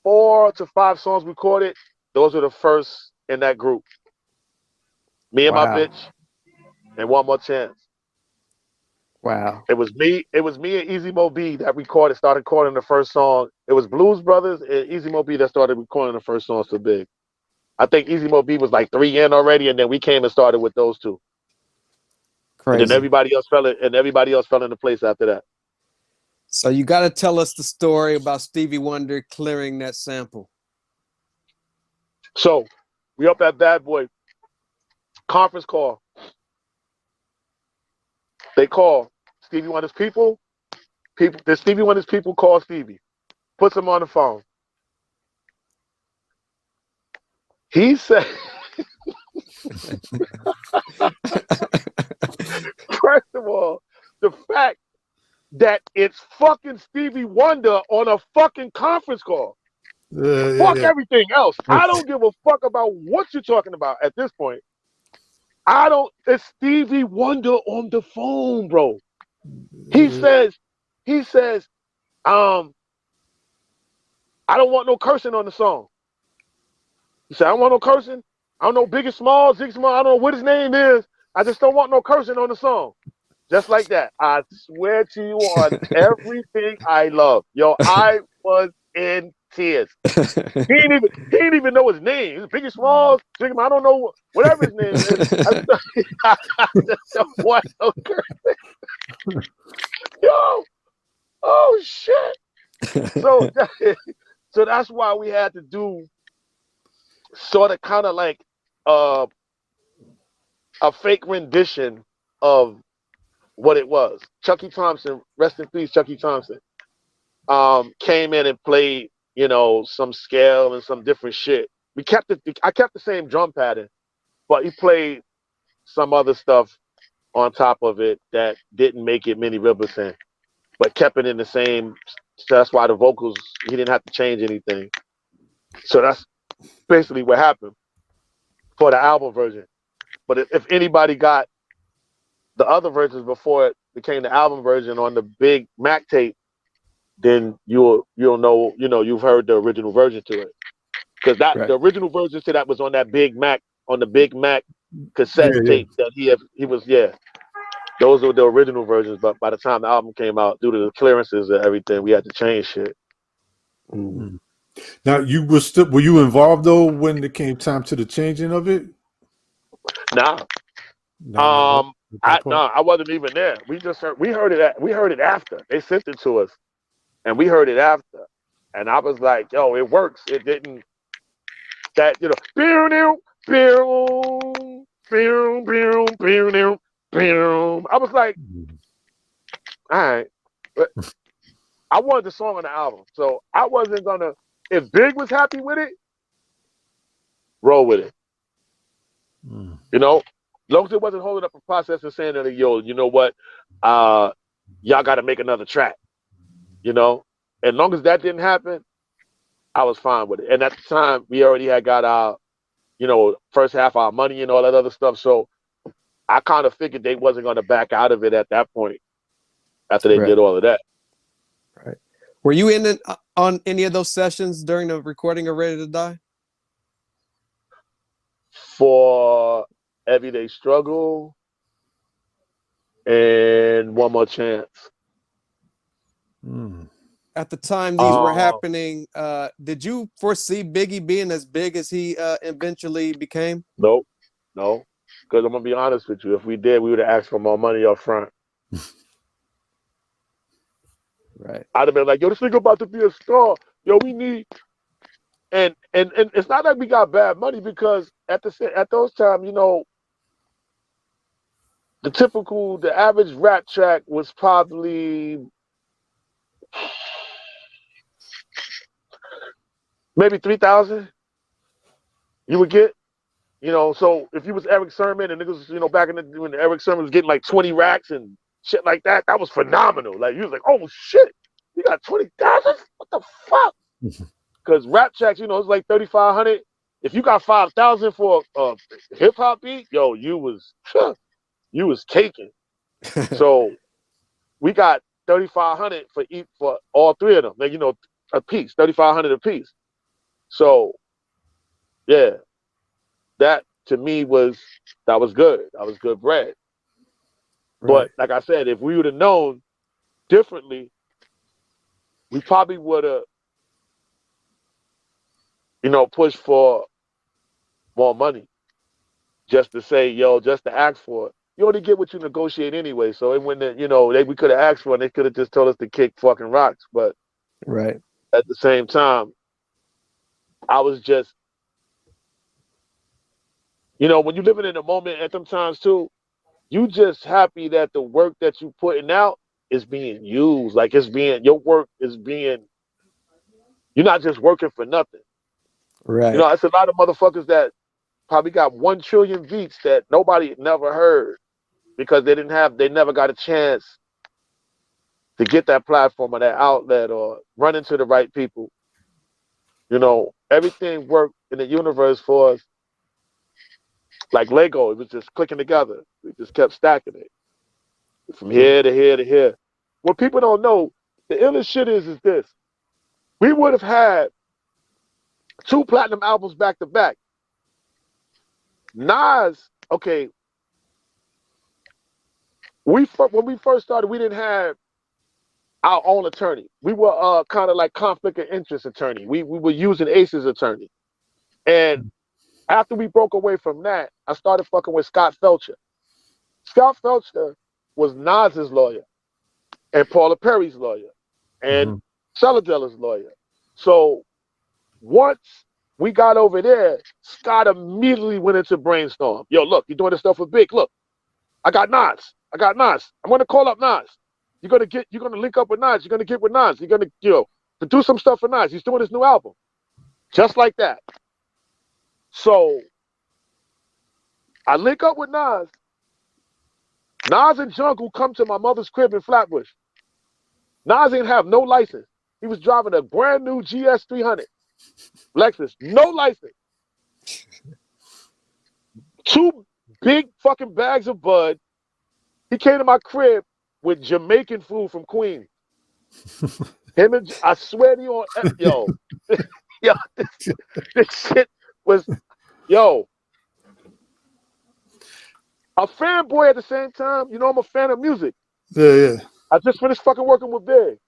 4 to 5 songs recorded, those are the first in that group. Me and My Bitch and One More Chance. Wow. It was me and Easy Mo B that started recording the first song. It was Blues Brothers and Easy Mo B that started recording the first song so big. I think Easy Mo B was like 3 in already, and then we came and started with those two. Crazy. And then everybody else fell into place after that. So you got to tell us the story about Stevie Wonder clearing that sample. So we up at Bad Boy conference call. They call Stevie Wonder's people. The Stevie Wonder's people call Stevie, puts him on the phone. He said, first of all, the fact that it's fucking Stevie Wonder on a fucking conference call. Fuck everything else. I don't give a fuck about what you're talking about at this point. It's Stevie Wonder on the phone, bro. He says, I don't want no cursing on the song. He said, I don't want no cursing. I don't know Biggie Small, Ziggy Small, I don't know what his name is. I just don't want no cursing on the song. Just like that. I swear to you on everything I love. Yo, I was in tears. He didn't even know his name. He's Biggie Smalls, Ziggy, I don't know, whatever his name is. I just don't want no cursing. Yo, oh shit. So that's why we had to do sort of kind of like a fake rendition of what it was. Chucky Thompson, rest in peace, Chucky Thompson, came in and played, some scale and some different shit. I kept the same drum pattern, but he played some other stuff on top of it that didn't make it Minnie Riperton, but kept it in the same. So that's why the vocals, he didn't have to change anything. So that's basically what happened for the album version. But if anybody got the other versions before it became the album version on the Big Mac tape, then you'll know, you've heard the original version to it. Because the original version to that was on that Big Mac, on the Big Mac cassette tape that he was. Those were the original versions, but by the time the album came out, due to the clearances and everything, we had to change shit. Mm. Now were you involved though when it came time to the changing of it? Nah. I wasn't even there. We heard it after. They sent it to us, and we heard it after. And I was like, yo, it works. It didn't. That I was like, all right, but I wanted the song on the album, so I wasn't gonna. If Big was happy with it, roll with it. As long as it wasn't holding up a process and saying that, yo, you know what, y'all got to make another track. As long as that didn't happen, I was fine with it. And at the time, we already had got our, first half our money and all that other stuff. So I kind of figured they wasn't going to back out of it at that point after they did all of that. Right. Were you on any of those sessions during the recording of Ready to Die? For Everyday Struggle and One More Chance. At the time these were happening, did you foresee Biggie being as big as he eventually became? Nope. No. Because I'm going to be honest with you. If we did, we would have asked for more money up front. Right. I'd have been like, yo, this nigga about to be a star. Yo, we need... And it's not like we got bad money, because at those times, the average rap track was probably maybe 3,000. You would get, so if you was Eric Sermon and niggas, back when Eric Sermon was getting like 20 racks and shit like that, that was phenomenal. Like, you was like, oh shit, you got 20,000? What the fuck? Because rap tracks, it's like 3,500. If you got 5,000 for a hip hop beat, yo, you was caking. So we got 3,500 for all three of them. Like, a piece, 3,500 a piece. So yeah, that to me was good. That was good bread. But like I said, if we would have known differently, we probably would have, pushed for more money just to say, yo, just to ask for it. You only get what you negotiate anyway. So it wouldn't, we could have asked for it, and they could have just told us to kick fucking rocks. But at the same time, I was just, when you're living in a moment at them times too, you just happy that the work that you putting out is being used. Like your work is being, you're not just working for nothing. Right. It's a lot of motherfuckers that probably got 1 trillion beats that nobody never heard because they never got a chance to get that platform or that outlet or run into the right people. Everything worked in the universe for us like Lego. It was just clicking together. We just kept stacking it from here to here to here. What people don't know, the illest shit is this. We would have had 2 platinum albums back to back. Nas, okay, when we first started, we didn't have our own attorney. We were kind of like conflict of interest attorney. We were using Ace's attorney. And after we broke away from that, I started fucking with Scott Felcher. Scott Felcher was Nas's lawyer and Paula Perry's lawyer and Celadela's lawyer. So once we got over there, Scott immediately went into brainstorm. Yo, look, you're doing this stuff with Big. Look, I got Nas. I'm gonna call up Nas. You're gonna link up with Nas. You're gonna get with Nas. You're gonna, produce some stuff for Nas. He's doing his new album. Just like that. So I link up with Nas. Nas and Jungle come to my mother's crib in Flatbush. Nas didn't have no license. He was driving a brand new GS 300 Lexus, no license. 2 big fucking bags of bud. He came to my crib with Jamaican food from Queens. I swear to you, yo, this shit was, a fanboy at the same time. I'm a fan of music. Yeah. I just finished fucking working with Big.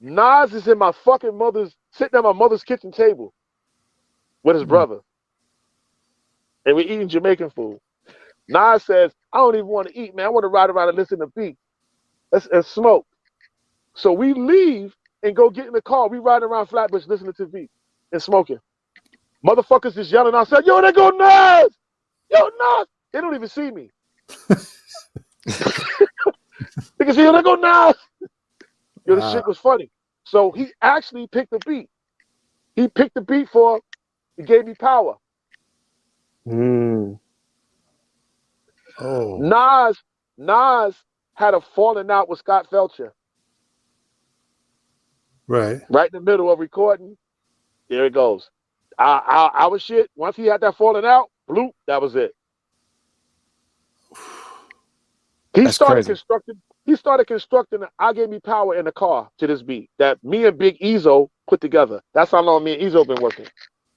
Nas is in my fucking sitting at my mother's kitchen table with his brother. And we're eating Jamaican food. Nas says, I don't even want to eat, man. I want to ride around and listen to beats and smoke. So we leave and go get in the car. We riding around Flatbush listening to beats and smoking. Motherfuckers just yelling outside, yo, there go Nas! Yo, Nas! They don't even see me. They can see, yo, there go Nas! Yo, the shit was funny. So he actually picked the beat. He picked the beat he gave me power. Oh. Nas had a falling out with Scott Felcher. Right in the middle of recording. There it goes. Our shit, once he had that falling out, bloop, that was it. He started constructing I Gave Me Power in the car to this beat that me and Big Ezo put together. That's how long me and Ezo been working.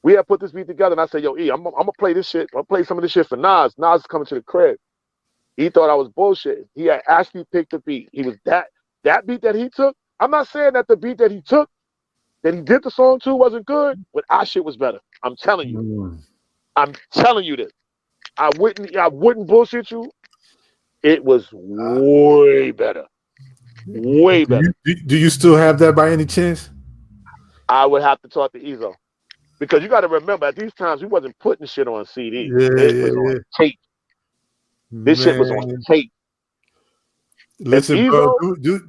We had put this beat together, and I said, yo, E, I'm gonna play this shit. I'm gonna play some of this shit for Nas. Nas is coming to the crib. He thought I was bullshitting. He had actually picked the beat. He was that beat that he took. I'm not saying that the beat that he took, that he did the song to, wasn't good, but our shit was better. I'm telling you. I'm telling you this. I wouldn't bullshit you. It was way better. Way better. Do you still have that by any chance? I would have to talk to Ezo. Because you got to remember, at these times, we wasn't putting shit on CD. It was on tape. This shit was on tape. Listen, Ezo,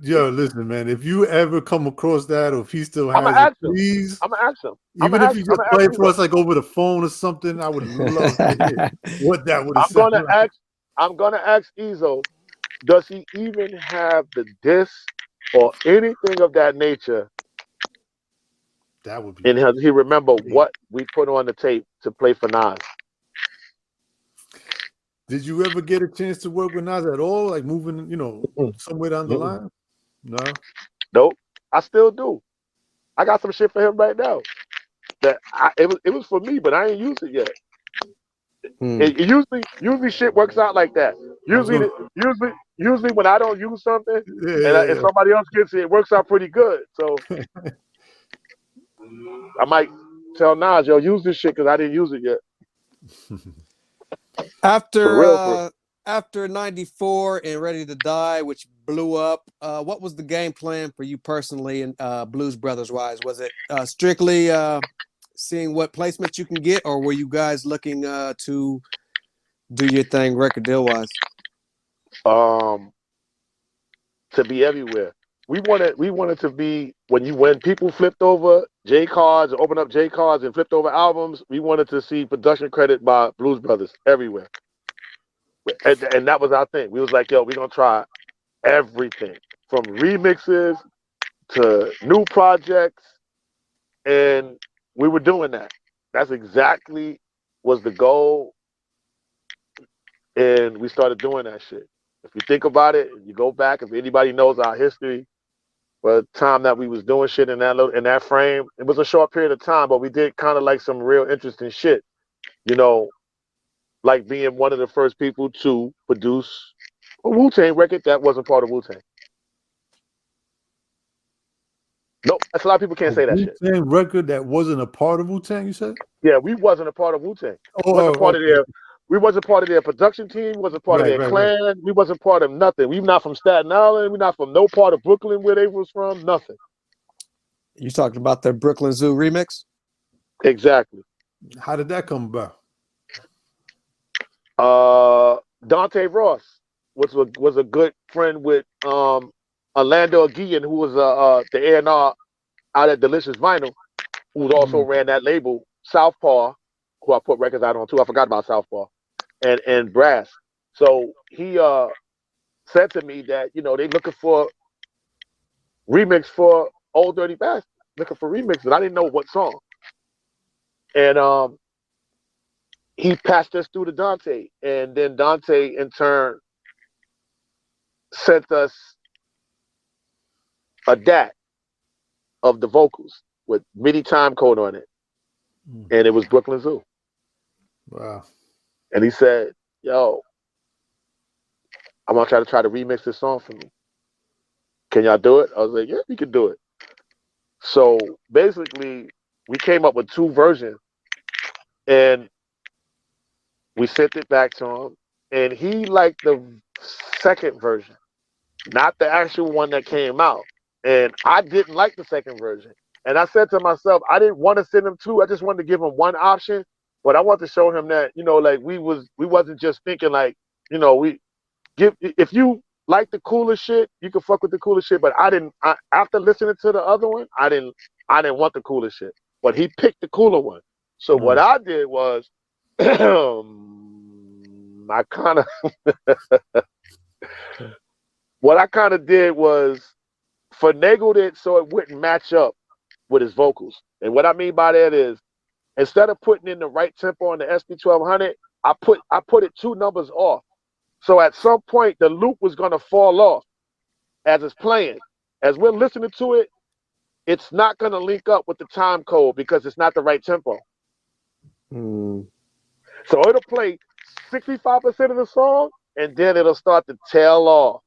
bro, listen, man. If you ever come across that, or if he still has it, please. I'm gonna ask him. Even if you just play it for us, like over the phone or something, I would love to hear what that would have said. I'm gonna ask Ezo, does he even have the disc or anything of that nature? That would be. And does he remember what we put on the tape to play for Nas? Did you ever get a chance to work with Nas at all? Like moving, somewhere down the line? No. Nope. I still do. I got some shit for him right now. It was for me, but I ain't used it yet. It usually shit works out like that. Usually usually when I don't use something Yeah, and somebody else gets it, it works out pretty good. So I might tell Nas, yo, use this shit because I didn't use it yet. For real, for real. After 94 and Ready to Die, which blew up, what was the game plan for you personally and Blues Brothers wise? Was it strictly seeing what placements you can get, or were you guys looking to do your thing record deal wise? To be everywhere. We wanted to be when people flipped over J cards, opened up J cards and flipped over albums, we wanted to see production credit by Blues Brothers everywhere. And that was our thing. We was like, yo, we're gonna try everything from remixes to new projects, and we were doing that. That's exactly was the goal, and we started doing that shit. If you think about it, you go back. If anybody knows our history, for the time that we was doing shit in that frame, it was a short period of time, but we did kind of like some real interesting shit. You know, like being one of the first people to produce a Wu-Tang record that wasn't part of Wu-Tang. Nope, that's a lot of people can't say that shit. Wu-Tang record that wasn't a part of Wu-Tang, you said? Yeah, we wasn't a part of Wu-Tang. Oh, Wasn't part okay. of their. We wasn't part of their production team. We wasn't part of their clan. Right. We wasn't part of nothing. We not from Staten Island. We not from no part of Brooklyn where they was from. Nothing. You talking about the Brooklyn Zoo remix? Exactly. How did that come about? Dante Ross was a good friend with Orlando Aguillan, who was the A&R out at Delicious Vinyl, who also ran that label, Southpaw, who I put records out on too. I forgot about Southpaw, and Brass. So he said to me that, you know, they looking for remix for Old Dirty Bastard, looking for remixes. I didn't know what song. And he passed us through to Dante, and then Dante in turn sent us a DAT of the vocals with MIDI time code on it, and it was Brooklyn Zoo. Wow. And he said, yo, I'm gonna try to remix this song for me. Can y'all do it? I was like, yeah, we can do it. So basically, we came up with 2 versions, and we sent it back to him, and he liked the second version, not the actual one that came out. And I didn't like the second version. And I said to myself, I didn't want to send him 2. I just wanted to give him one option. But I wanted to show him that, you know, like we wasn't just thinking like, you know, if you like the coolest shit, you can fuck with the coolest shit. But after listening to the other one, I didn't want the coolest shit. But he picked the cooler one. So what I did was what I kind of did was finagled it so it wouldn't match up with his vocals. And what I mean by that is, instead of putting in the right tempo on the SP1200, I put it 2 numbers off. So at some point the loop was gonna fall off as it's playing. As we're listening to it, it's not gonna link up with the time code because it's not the right tempo. So it'll play 65% of the song, and then it'll start to tail off.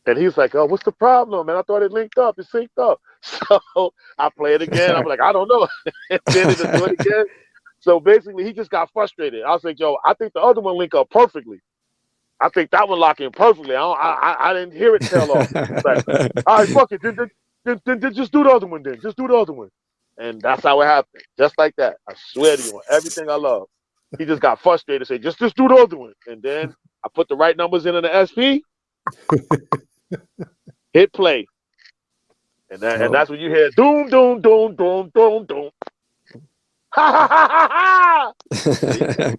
And he's like, oh, what's the problem? And I thought it linked up, it synced up. So I play it again. I'm like, I don't know. And then it'll do it again. So basically, he just got frustrated. I was like, yo, I think the other one linked up perfectly. I think that one locked in perfectly. I didn't hear it tail off. Like, all right, fuck it. Then just do the other one then. Just do the other one. And that's how it happened. Just like that. I swear to you, on everything I love. He just got frustrated, say, just do the other one. And then I put the right numbers in the SP. Hit play. And that's when you hear doom, doom, doom, doom, doom, doom. Ha ha ha ha ha.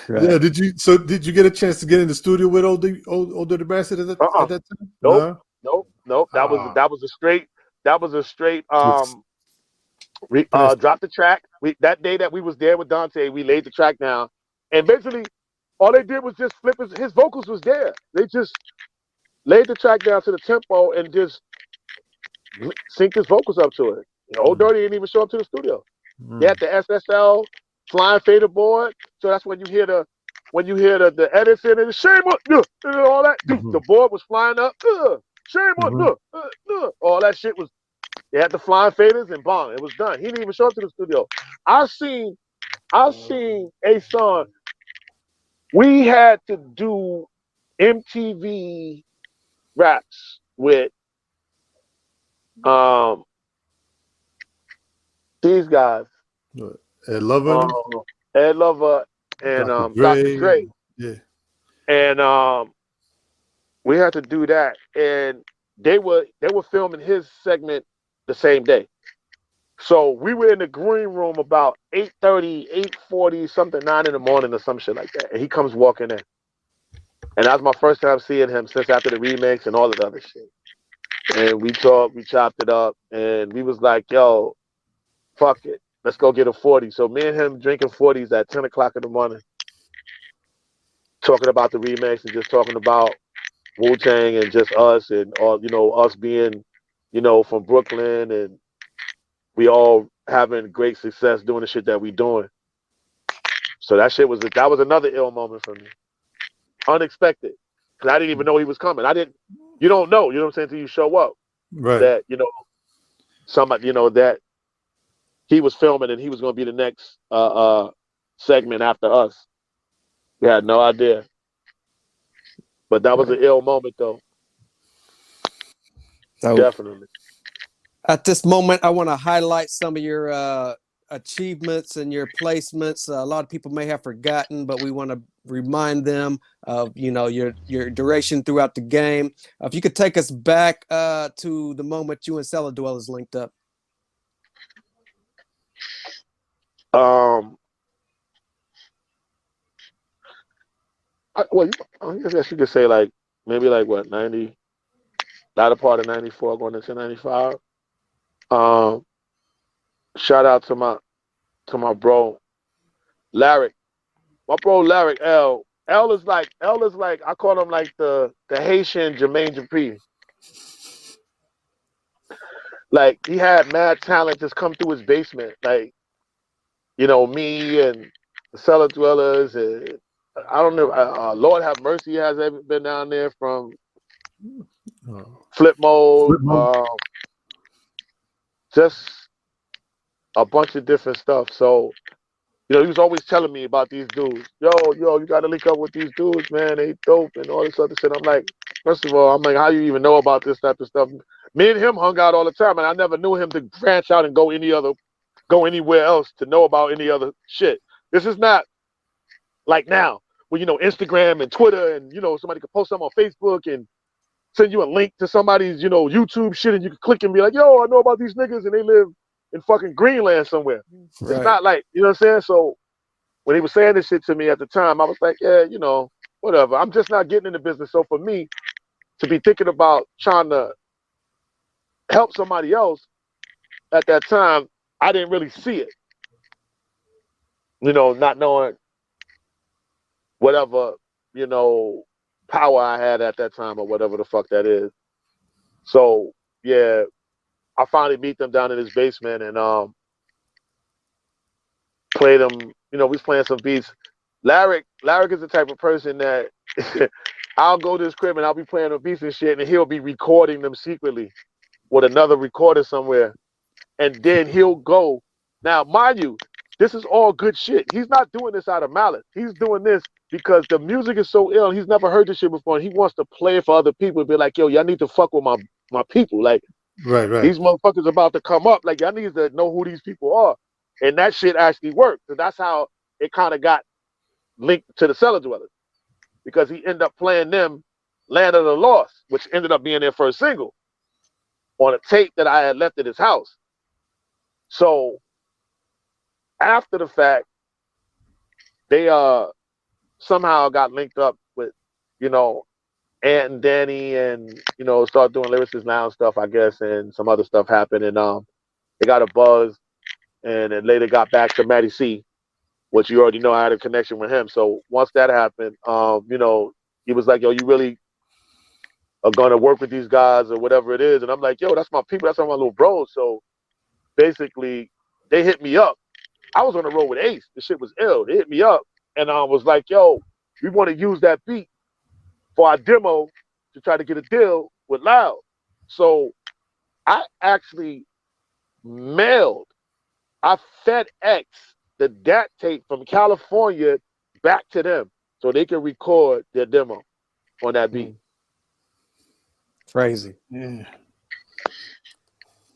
Right. Yeah, did you get a chance to get in the studio with Old Dirty Bastard at that time? Nope. That was a straight drop the track. That day that we was there with Dante, we laid the track down. And basically all they did was just flip his vocals was there. They just laid the track down to the tempo and just synced his vocals up to it. You know, Old Dirty didn't even show up to the studio. They had the SSL flying fader board. So that's when you hear when you hear the edits in it, shame on you, and all that, the board was flying up, shame on you, all that shit was. They had the flying faders and bomb. It was done. He didn't even show up to the studio. I've seen a son. We had to do MTV raps with these guys. Ed Lover, Ed Lover and Dr. Dre. Yeah. And we had to do that. And they were filming his segment the same day. So we were in the green room about 8:30, 8:40, something, 9 in the morning or some shit like that. And he comes walking in. And that was my first time seeing him since after the remix and all of the other shit. And we talked, we chopped it up, and we was like, yo, fuck it. Let's go get a 40. So me and him drinking 40s at 10 o'clock in the morning, talking about the remix and just talking about Wu-Tang and just us and all, us being, from Brooklyn, and we all having great success doing the shit that we doing. So that was another ill moment for me. Unexpected. Because I didn't even know he was coming. You don't know, you know what I'm saying, until you show up. Right. That, somebody, that he was filming and he was going to be the next segment after us. We had no idea. But that was an ill moment, though. So, definitely. At this moment, I want to highlight some of your achievements and your placements. A lot of people may have forgotten, but we want to remind them of your duration throughout the game. If you could take us back to the moment you and Cellar Dwellers linked up. I guess you could say maybe what, 90, latter part of 94 going into 95. Shout out to my bro Larry. My bro Larry L. L is like I call him like the Haitian Jermaine Dupri. Like he had mad talent just come through his basement. Like, me and the Cellar Dwellers, and I don't know, Lord Have Mercy has ever been down there from Flip Mode. Just a bunch of different stuff. So, he was always telling me about these dudes. Yo, you got to link up with these dudes, man. They dope and all this other shit. I'm like, first of all, how you even know about this type of stuff? Me and him hung out all the time, and I never knew him to branch out and go anywhere else to know about any other shit. This is not like now, where Instagram and Twitter and somebody could post something on Facebook and send you a link to somebody's YouTube shit, and you can click and be like, yo, I know about these niggas and they live in fucking Greenland somewhere. Right. It's not like, you know what I'm saying? So when he was saying this shit to me at the time, I was like, yeah, whatever. I'm just not getting in the business. So for me to be thinking about trying to help somebody else at that time, I didn't really see it. Not knowing whatever, power I had at that time or whatever the fuck that is. So yeah, I finally beat them down in his basement and played them. We was playing some beats. Larry is the type of person that I'll go to his crib and I'll be playing the beats and shit, and he'll be recording them secretly with another recorder somewhere, and then he'll go. Now, mind you, this is all good shit. He's not doing this out of malice. He's doing this because the music is so ill. He's never heard this shit before, and he wants to play it for other people and be like, yo, y'all need to fuck with my people. Like, right. These motherfuckers about to come up. Like, y'all need to know who these people are. And that shit actually worked. So that's how it kind of got linked to the Cellar Dwellers, because he ended up playing them Land of the Lost, which ended up being their first single on a tape that I had left at his house. So after the fact, they somehow got linked up with, Ant and Danny, and start doing Lyricists Now and stuff, I guess, and some other stuff happened, and they got a buzz, and then later got back to Matty C, which you already know I had a connection with him. So once that happened, he was like, yo, you really are gonna work with these guys or whatever it is, and I'm like, yo, that's my people, that's my little bros. So basically, they hit me up. I was on the road with Ace. The shit was ill. They hit me up, and I was like, yo, we want to use that beat for our demo to try to get a deal with Loud. So I actually I FedEx the DAT tape from California back to them so they can record their demo on that beat. Crazy. Yeah.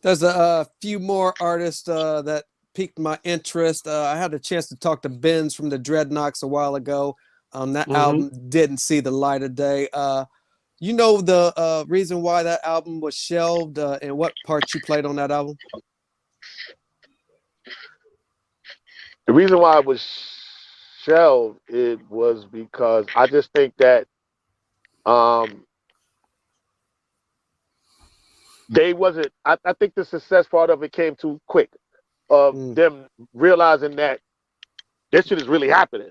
There's a few more artists that piqued my interest. I had a chance to talk to Benz from the Dreadnoughts a while ago. That album didn't see the light of day. You know the reason why that album was shelved and what part you played on that album? The reason why it was shelved, it was because I just think that they wasn't. I think the success part of it came too quick. Of them realizing that this shit is really happening.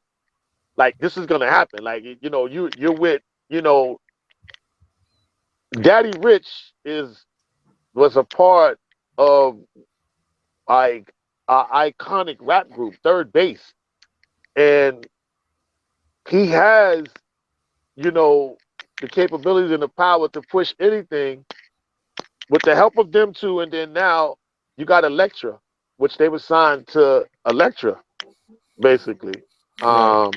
Like this is gonna happen. Like you know, you're with Daddy Rich was a part of like our iconic rap group, Third Base, and he has the capabilities and the power to push anything with the help of them two. And then now you got Elektra, which they were signed to Elektra, basically. Right.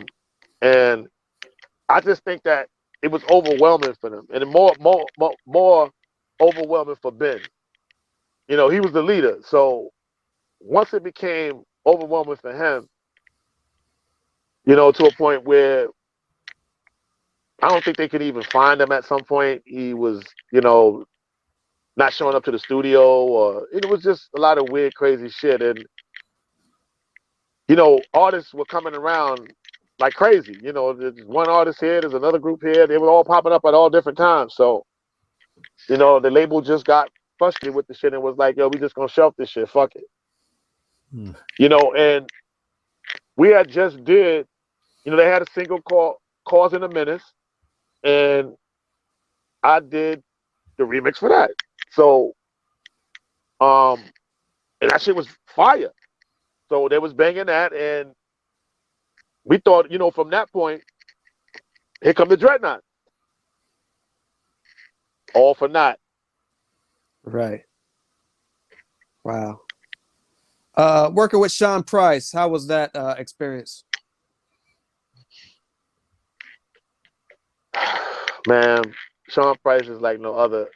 And I just think that it was overwhelming for them, and more overwhelming for Ben. He was the leader. So once it became overwhelming for him, to a point where I don't think they could even find him at some point. He was, not showing up to the studio, or it was just a lot of weird, crazy shit. And, artists were coming around like crazy. There's one artist here, there's another group here. They were all popping up at all different times. So, the label just got frustrated with the shit and was like, yo, we just gonna shelf this shit. Fuck it. And we had just did, they had a single called Causing a Menace, and I did the remix for that. So, and that shit was fire. So they was banging that, and we thought, from that point, here come the Dreadnought. All for naught. Right. Wow. Working with Sean Price, how was that experience? Man, Sean Price is like no other.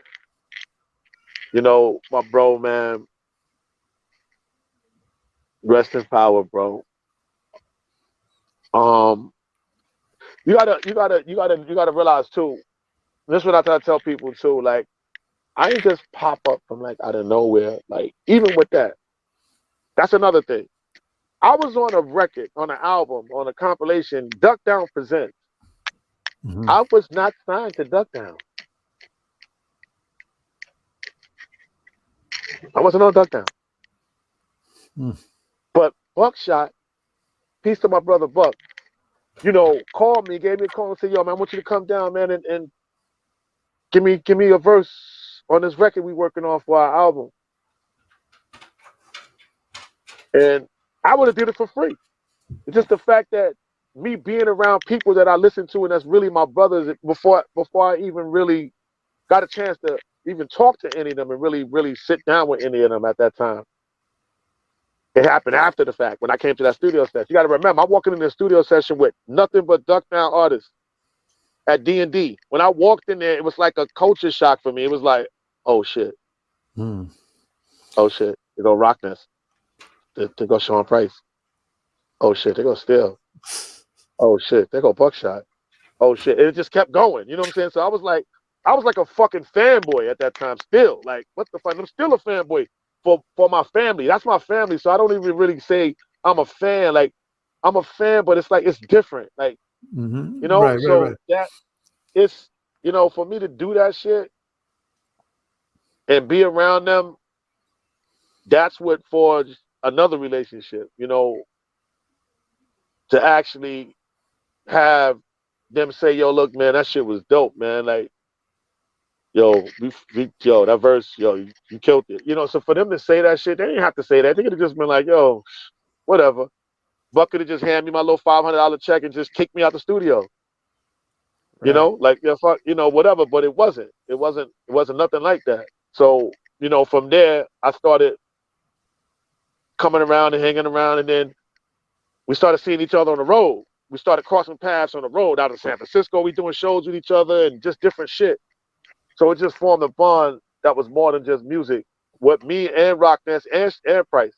My bro, man. Rest in power, bro. You gotta realize too. This is what I try to tell people too. Like, I ain't just pop up from like out of nowhere. Like, even with that, that's another thing. I was on a record, on an album, on a compilation, Duck Down Presents. I was not signed to Duck Down. I wasn't on Duck Down. But Buckshot, peace to my brother Buck, called me, gave me a call and said, yo, man, I want you to come down, man, and give me a verse on this record we working on for our album. And I would have did it for free. It's just the fact that me being around people that I listen to and that's really my brothers before I even really got a chance to even talk to any of them and really, really sit down with any of them at that time. It happened after the fact when I came to that studio session. You got to remember, I'm walking in the studio session with nothing but Duck Down artists at D&D. When I walked in there, it was like a culture shock for me. It was like, oh shit. Oh shit. They go Rockness. They go Sean Price. Oh shit. They go Still. Oh shit. They go Buckshot. Oh shit. And it just kept going. You know what I'm saying? So I was like a fucking fanboy at that time still. Like, what the fuck? I'm still a fanboy for my family. That's my family. So I don't even really say I'm a fan. Like, I'm a fan, but it's like, it's different. Like, right. That it's, for me to do that shit and be around them, that's what forged another relationship, to actually have them say, yo, look, man, that shit was dope, man. Like, yo, that verse, yo, you killed it. So for them to say that shit, they didn't have to say that. They could have just been like, yo, whatever. Buck could have just handed me my little $500 check and just kicked me out the studio. You know, like fuck, whatever. But it wasn't. It wasn't nothing like that. So, from there I started coming around and hanging around, and then we started seeing each other on the road. We started crossing paths on the road out of San Francisco. We doing shows with each other and just different shit. So it just formed a bond that was more than just music. What me and Rockness and Price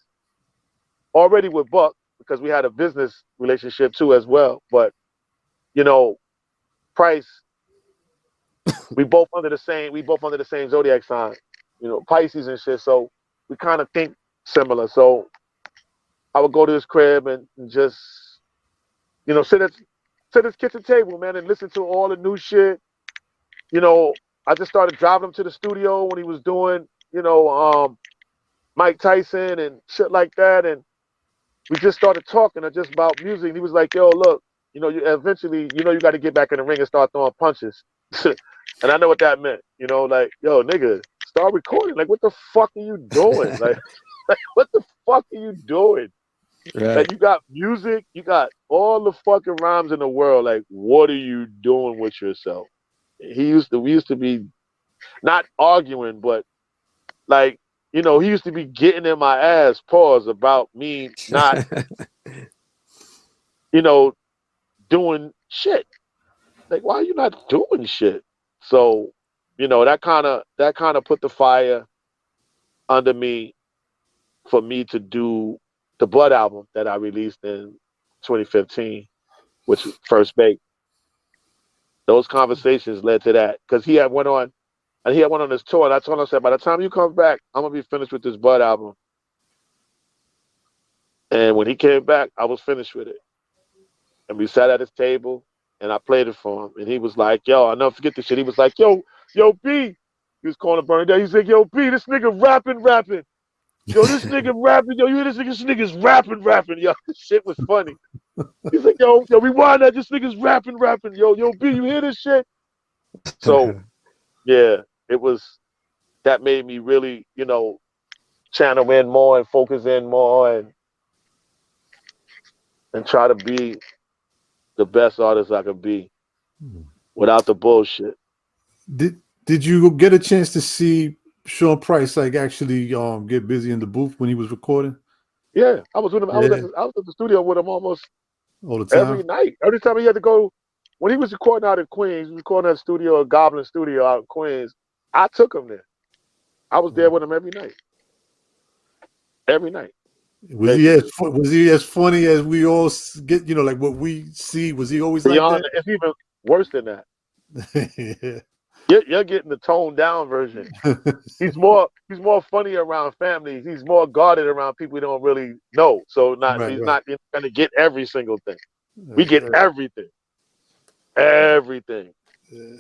already with Buck, because we had a business relationship too as well. But Price, we both under the same zodiac sign, Pisces and shit. So we kind of think similar. So I would go to his crib and just, sit at his kitchen table, man, and listen to all the new shit. I just started driving him to the studio when he was doing, Mike Tyson and shit like that. And we just started talking just about music. And he was like, yo, look, you eventually, you got to get back in the ring and start throwing punches. And I know what that meant, like, yo, nigga, start recording. Like, what the fuck are you doing? Like what the fuck are you doing? Right. Like, you got music, you got all the fucking rhymes in the world. Like, what are you doing with yourself? We used to be not arguing, but like, he used to be getting in my ass, pause, about me not, doing shit. Like, why are you not doing shit? So, that kind of put the fire under me for me to do the Blood album that I released in 2015, which was First Bake. Those conversations led to that, because he had went on his tour, and I told him, I said, by the time you come back, I'm gonna be finished with this Blood album. And when he came back, I was finished with it. And we sat at his table, and I played it for him. And he was like, yo, I'll never forget this shit. He was like, yo, B. He was calling Bernie down. He said, yo, B, this nigga rapping. Yo, this nigga rapping. Yo, you hear this nigga? This nigga's rapping. Yo, this shit was funny. He's like, yo, rewind that. This nigga's rapping. Yo, B, you hear this shit? So, yeah, that made me really, channel in more and focus in more and try to be the best artist I could be without the bullshit. Did you get a chance to see Sean Price like actually get busy in the booth when he was recording? Yeah, I was with him. I was at the studio with him almost all the time. Every night. Every time he had to go, when he was recording out in Queens, he was recording at a studio, a Goblin studio out in Queens. I took him there. I was there with him every night. Every night. Was he as funny as we all get? Like what we see. Was he always like that? It's even worse than that. Yeah. You're getting the toned down version. He's more funny around families. He's more guarded around people we don't really know. So he's not going to get every single thing. We get everything. Everything. Yeah.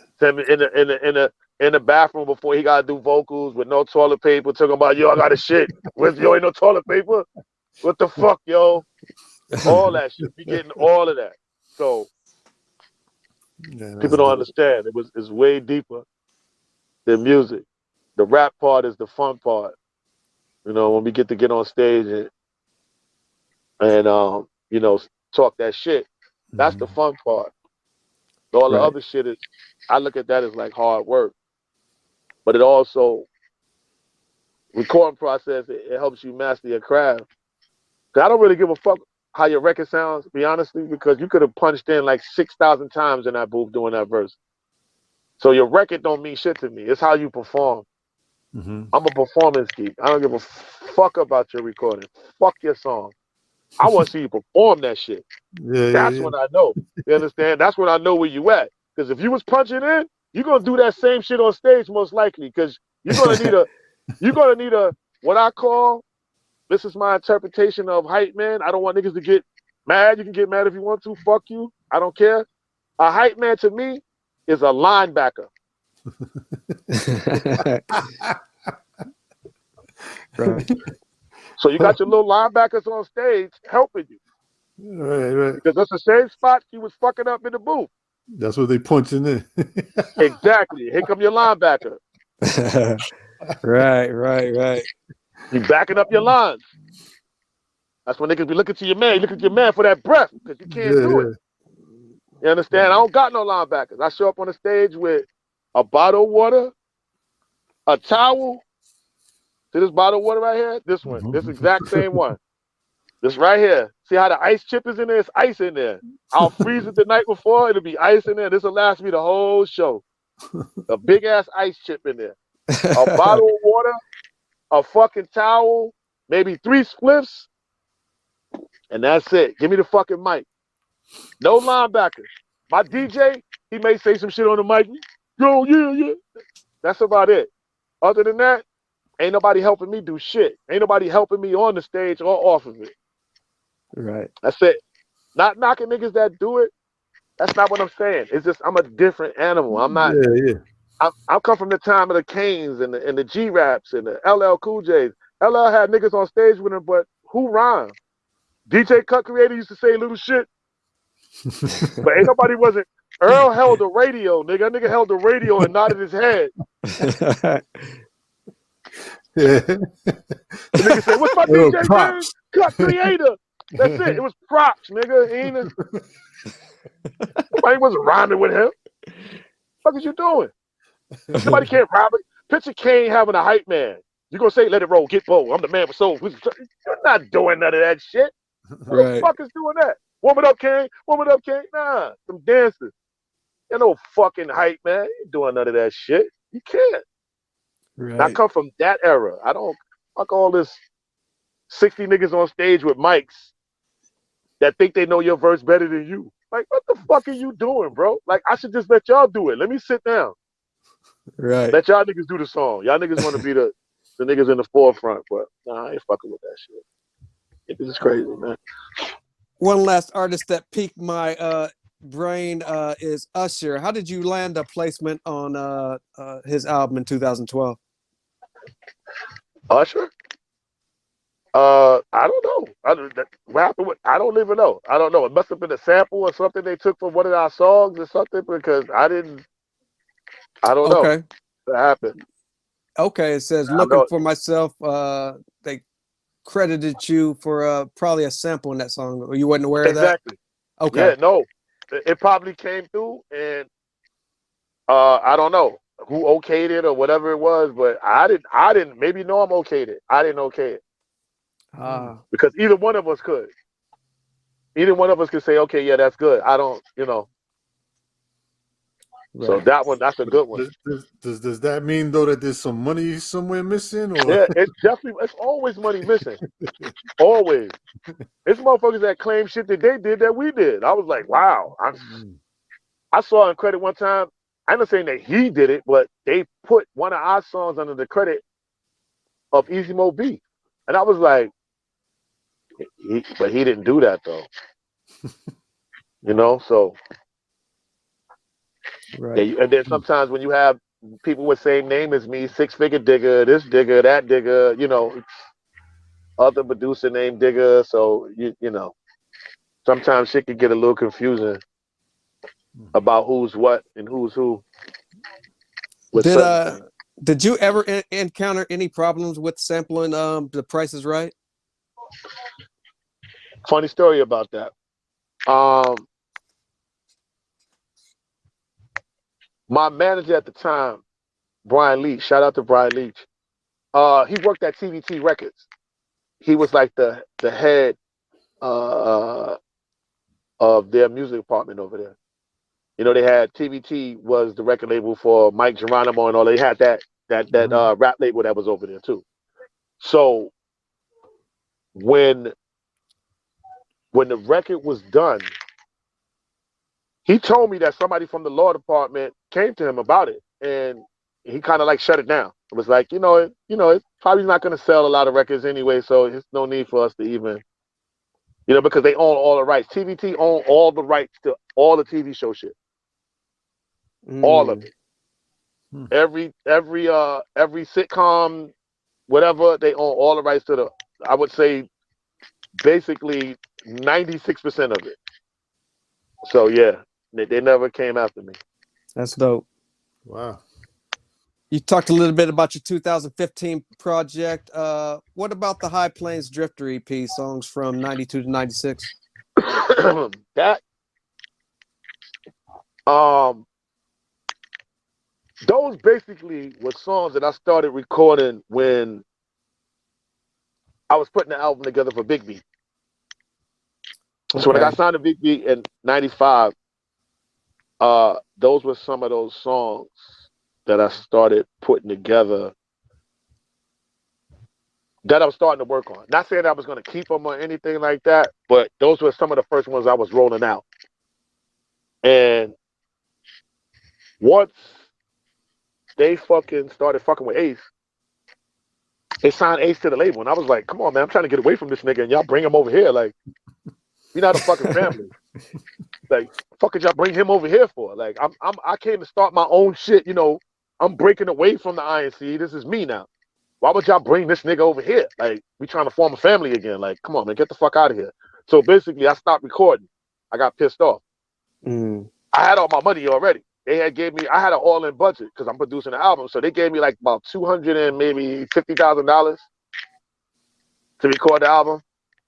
In the bathroom before he got to do vocals with no toilet paper, talking about, yo, I got a shit. Yo, ain't no toilet paper? What the fuck, yo? All that shit. We getting all of that. So people don't understand. It's way deeper than music. The rap part is the fun part. When we get on stage and talk that shit, that's the fun part. All the other shit is, I look at that as like hard work. But it also, recording process, it helps you master your craft. Cause I don't really give a fuck how your record sounds, to be honestly, because you could have punched in like 6,000 times in that booth doing that verse. So your record don't mean shit to me. It's how you perform. I'm a performance geek. I don't give a fuck about your recording. Fuck your song. I want to see you perform that shit. That's when I know. You understand? That's when I know where you at. Because if you was punching in, you're gonna do that same shit on stage most likely. Because you're gonna need a what I call, this is my interpretation of hype man. I don't want niggas to get mad. You can get mad if you want to. Fuck you. I don't care. A hype man to me is a linebacker. Right. So you got your little linebackers on stage helping you. Right. Because that's the same spot you was fucking up in the booth. That's what they punching in. Exactly. Here come your linebacker. Right. You backing up your lines. That's when niggas be looking to your man. You look at your man for that breath because you can't do it. You understand? I don't got no linebackers. I show up on the stage with a bottle of water, a towel. See this bottle of water right here? This one. This exact same one. This right here. See how the ice chip is in there? It's ice in there. I'll freeze it the night before. It'll be ice in there. This will last me the whole show. A big ass ice chip in there. A bottle of water, a fucking towel, maybe 3 spliffs, and that's it. Give me the fucking mic. No linebackers. My DJ, he may say some shit on the mic. Yo, yeah. That's about it. Other than that, ain't nobody helping me do shit. Ain't nobody helping me on the stage or off of it. Right. That's it. Not knocking niggas that do it. That's not what I'm saying. It's just I'm a different animal. I'm not. Yeah. I come from the time of the Canes and the G-Raps and the LL Cool J's. LL had niggas on stage with him, but who rhymed? DJ Cut Creator used to say little shit, but ain't nobody wasn't. Earl held the radio, nigga. That nigga held the radio and nodded his head. Yeah. The nigga said, "What's my DJ name? Cut Creator." That's it. It was props, nigga. Ain't nobody wasn't rhyming with him. What is you doing? Nobody can't rhyme it. Picture Kane having a hype man. You gonna say, "Let it roll, get bold. I'm the man for soul." You're not doing none of that shit. Who the fuck is doing that? Warm it up, Kane. Warm it up, Kane. Nah, some dancers. You're no fucking hype man. You ain't doing none of that shit. You can't. Right. I come from that era. I don't fuck all this 60 niggas on stage with mics that think they know your verse better than you. Like, what the fuck are you doing, bro? Like, I should just let y'all do it. Let me sit down. Right. Let y'all niggas do the song. Y'all niggas want to be the niggas in the forefront, but nah, I ain't fucking with that shit. This is crazy, man. One last artist that piqued my brain is Usher. How did you land a placement on his album in 2012? Usher? I don't know. What happened with, I don't even know. I don't know. It must have been a sample or something they took from one of our songs or something, because I don't know what happened. Okay, it says, "Looking for myself." They credited you for probably a sample in that song. You wasn't aware of that? Exactly. Okay. Yeah, no. It probably came through, and I don't know who okayed it or whatever it was, but I didn't maybe Norm okayed it. I didn't okay it. Because either one of us could. Either one of us could say, "Okay, yeah, that's good." I don't, Right. So that's a good one. Does that mean though that there's some money somewhere missing? Or Yeah, it's always money missing. Always. It's motherfuckers that claim shit that they did that we did. I was like, wow. I saw in credit one time. I'm not saying that he did it, but they put one of our songs under the credit of Easy Mo B. And I was like, but he didn't do that though. So Right. and then sometimes when you have people with same name as me, 6-figure Digga, this Digga, that Digga, other producer named Digga, so sometimes shit can get a little confusing about who's what and who's who. Did you ever encounter any problems with sampling The Price is Right? Funny story about that. My manager at the time, Brian Leach, shout out to Brian Leach. He worked at TVT Records. He was like the head of their music department over there. They had TVT was the record label for Mike Geronimo and all. They had that rap label that was over there too. So when the record was done, he told me that somebody from the law department came to him about it, and he kind of like shut it down. It was like, it's probably not going to sell a lot of records anyway, so there's no need for us to even, because they own all the rights. TVT own all the rights to all the TV show shit. All of it. Every sitcom, whatever, they own all the rights to I would say basically 96% of it. So yeah, they never came after me. That's dope. Wow. You talked a little bit about your 2015 project. What about the High Plains Drifter EP, songs from 92 to 96? Those basically were songs that I started recording when I was putting the album together for Big B. So when I got signed to Big B in '95, those were some of those songs that I started putting together that I was starting to work on. Not saying I was going to keep them or anything like that, but those were some of the first ones I was rolling out. And once they fucking started fucking with Ace, they signed Ace to the label. And I was like, come on, man, I'm trying to get away from this nigga and y'all bring him over here. Like, we're not a fucking family. Like, fuck did y'all bring him over here for? Like, I came to start my own shit, you know. I'm breaking away from the INC. This is me now. Why would y'all bring this nigga over here? Like, we trying to form a family again. Like, come on, man, get the fuck out of here. So basically, I stopped recording. I got pissed off. I had all my money already. They had gave me, I had an all-in budget because I'm producing an album. So they gave me like about $200 and maybe $50,000 to record the album.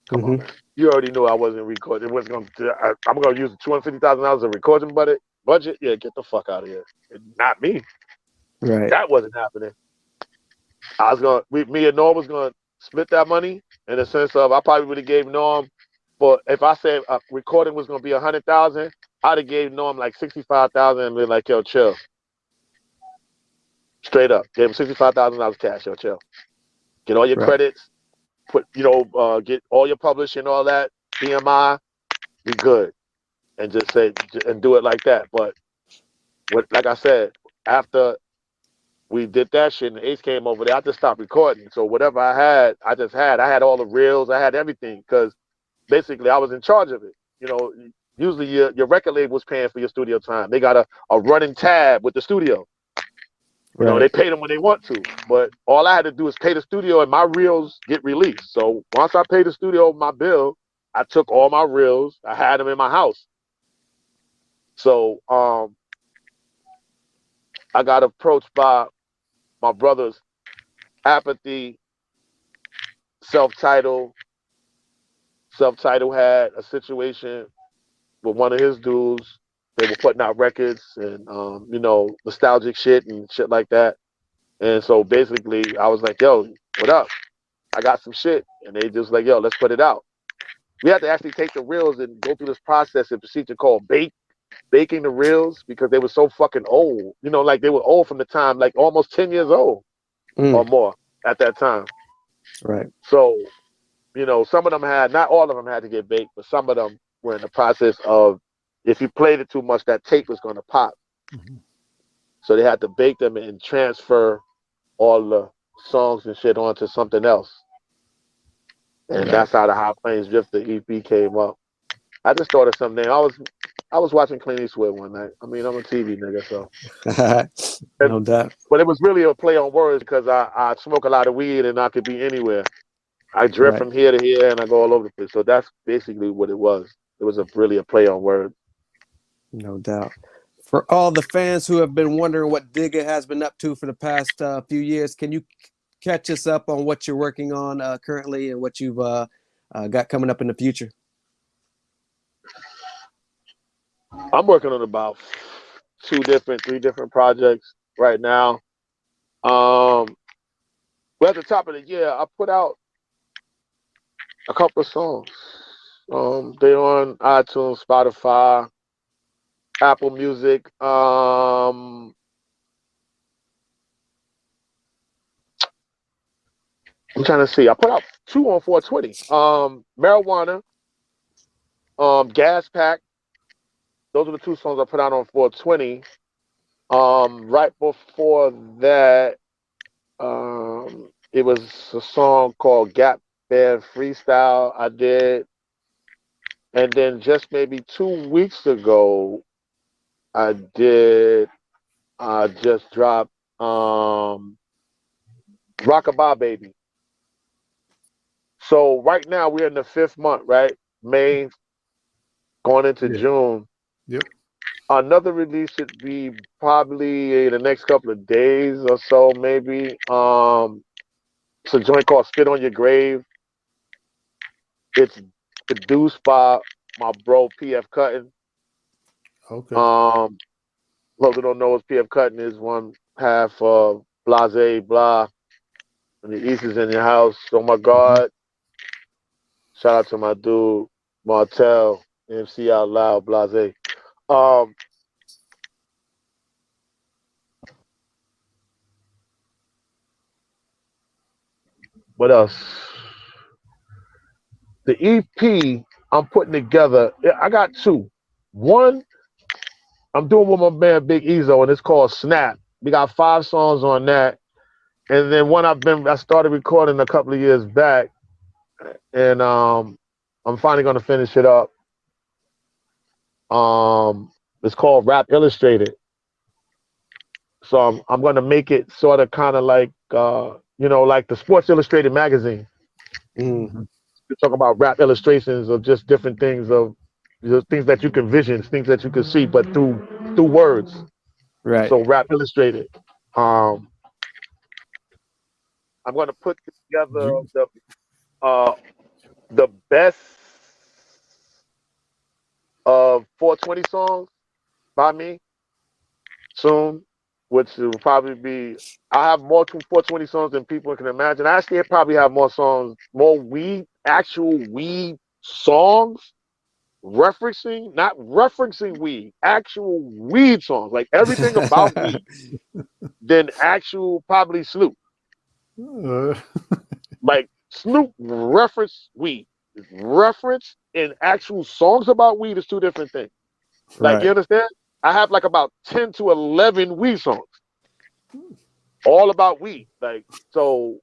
Come on, man. You already knew I wasn't recording. It wasn't I'm going to use the $250,000 of recording budget. Yeah, get the fuck out of here. Not me. Right. That wasn't happening. I was me and Norm was gonna split that money in the sense of I probably would have gave Norm, but if I said recording was gonna be 100,000, I'd have gave Norm like 65,000 and been like, yo, chill. Straight up, gave him $65,000 cash, yo, chill. Get all your credits, put get all your publishing, all that, BMI, be good, and just say and do it like that. But like I said, after we did that shit and Ace came over there, I just stopped recording. So whatever I had, I had all the reels, I had everything because basically I was in charge of it. You know, usually your record label was paying for your studio time. They got a running tab with the studio. You know, they pay them when they want to, but all I had to do is pay the studio and my reels get released. So once I paid the studio my bill, I took all my reels, I had them in my house. So I got approached by my brothers, Apathy, Self-Titled had a situation with one of his dudes. They were putting out records and nostalgic shit and shit like that. And so basically I was like, yo, what up? I got some shit. And they just like, yo, let's put it out. We had to actually take the reels and go through this process and procedure called baking the reels because they were so fucking old. You know, like they were old from the time, like almost 10 years old or more at that time. Right. So, some of them not all of them had to get baked, but some of them were in the process of, if you played it too much, that tape was going to pop. So they had to bake them and transfer all the songs and shit onto something else. And that's how the High Plains Drifter EP came up. I just thought of something. I was watching Clint Eastwood one night. I mean, I'm a TV nigga, so. No doubt. But it was really a play on words because I smoke a lot of weed and I could be anywhere. I drift from here to here and I go all over the place. So that's basically what it was. It was really a play on words. No doubt. For all the fans who have been wondering what Digga has been up to for the past few years, can you catch us up on what you're working on currently and what you've got coming up in the future? I'm working on about 3 different projects right now. Well, at the top of the year, I put out a couple of songs. They're on iTunes, Spotify, Apple Music. I'm trying to see. I put out 2 on 420. Marijuana, Gas Pack. Those are the 2 songs I put out on 420. Right before that, it was a song called Gap Band Freestyle I did. And then just maybe 2 weeks ago, I just dropped Rockabye Baby. So right now we're in the 5th month, right? May going into June. Yep. Another release should be probably in the next couple of days or so, maybe. It's a joint called Spit on Your Grave. It's produced by my bro PF Cuttin. Okay. those who don't know what PF Cutting is, one half of Blase Blah, and the East is in your house. Oh my God. Shout out to my dude, Martel, MC Out Loud, Blase. What else? The EP I'm putting together, I got two. One, I'm doing with my man Big Ezo, and it's called Snap. We got 5 songs on that. And then one I started recording a couple of years back, and I'm finally gonna finish it up. It's called Rap Illustrated. So I'm gonna make it sort of kind of like like the Sports Illustrated magazine. Mm. We talk about rap illustrations of just different things of things that you can vision, things that you can see, but through words. Right. So Rap Illustrated. I'm gonna put together the best of 420 songs by me soon, which will probably be. I have more 420 songs than people can imagine. Actually, I probably have more songs, more actual weed songs, not referencing weed, actual weed songs, like everything about weed, than actual probably Snoop. Like Snoop reference weed. Reference and actual songs about weed is 2 different things. Like, Right. you understand? I have like about 10 to 11 weed songs, all about weed. Like, so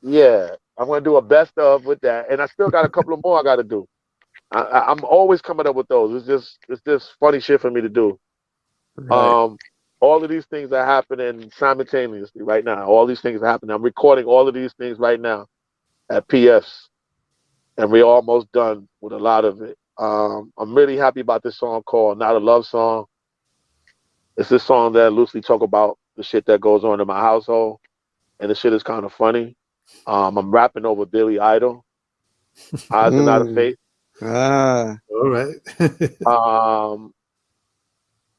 yeah, I'm gonna do a best of with that, and I still got a couple of more I got to do. I'm always coming up with those. It's just funny shit for me to do. Right. All of these things are happening simultaneously right now. All these things are happening. I'm recording all of these things right now at PS, and we're almost done with a lot of it. I'm really happy about this song called "Not a Love Song." It's this song that loosely talk about the shit that goes on in my household, and the shit is kind of funny. I'm rapping over Billy Idol. Eyes are not a face. Ah. All right.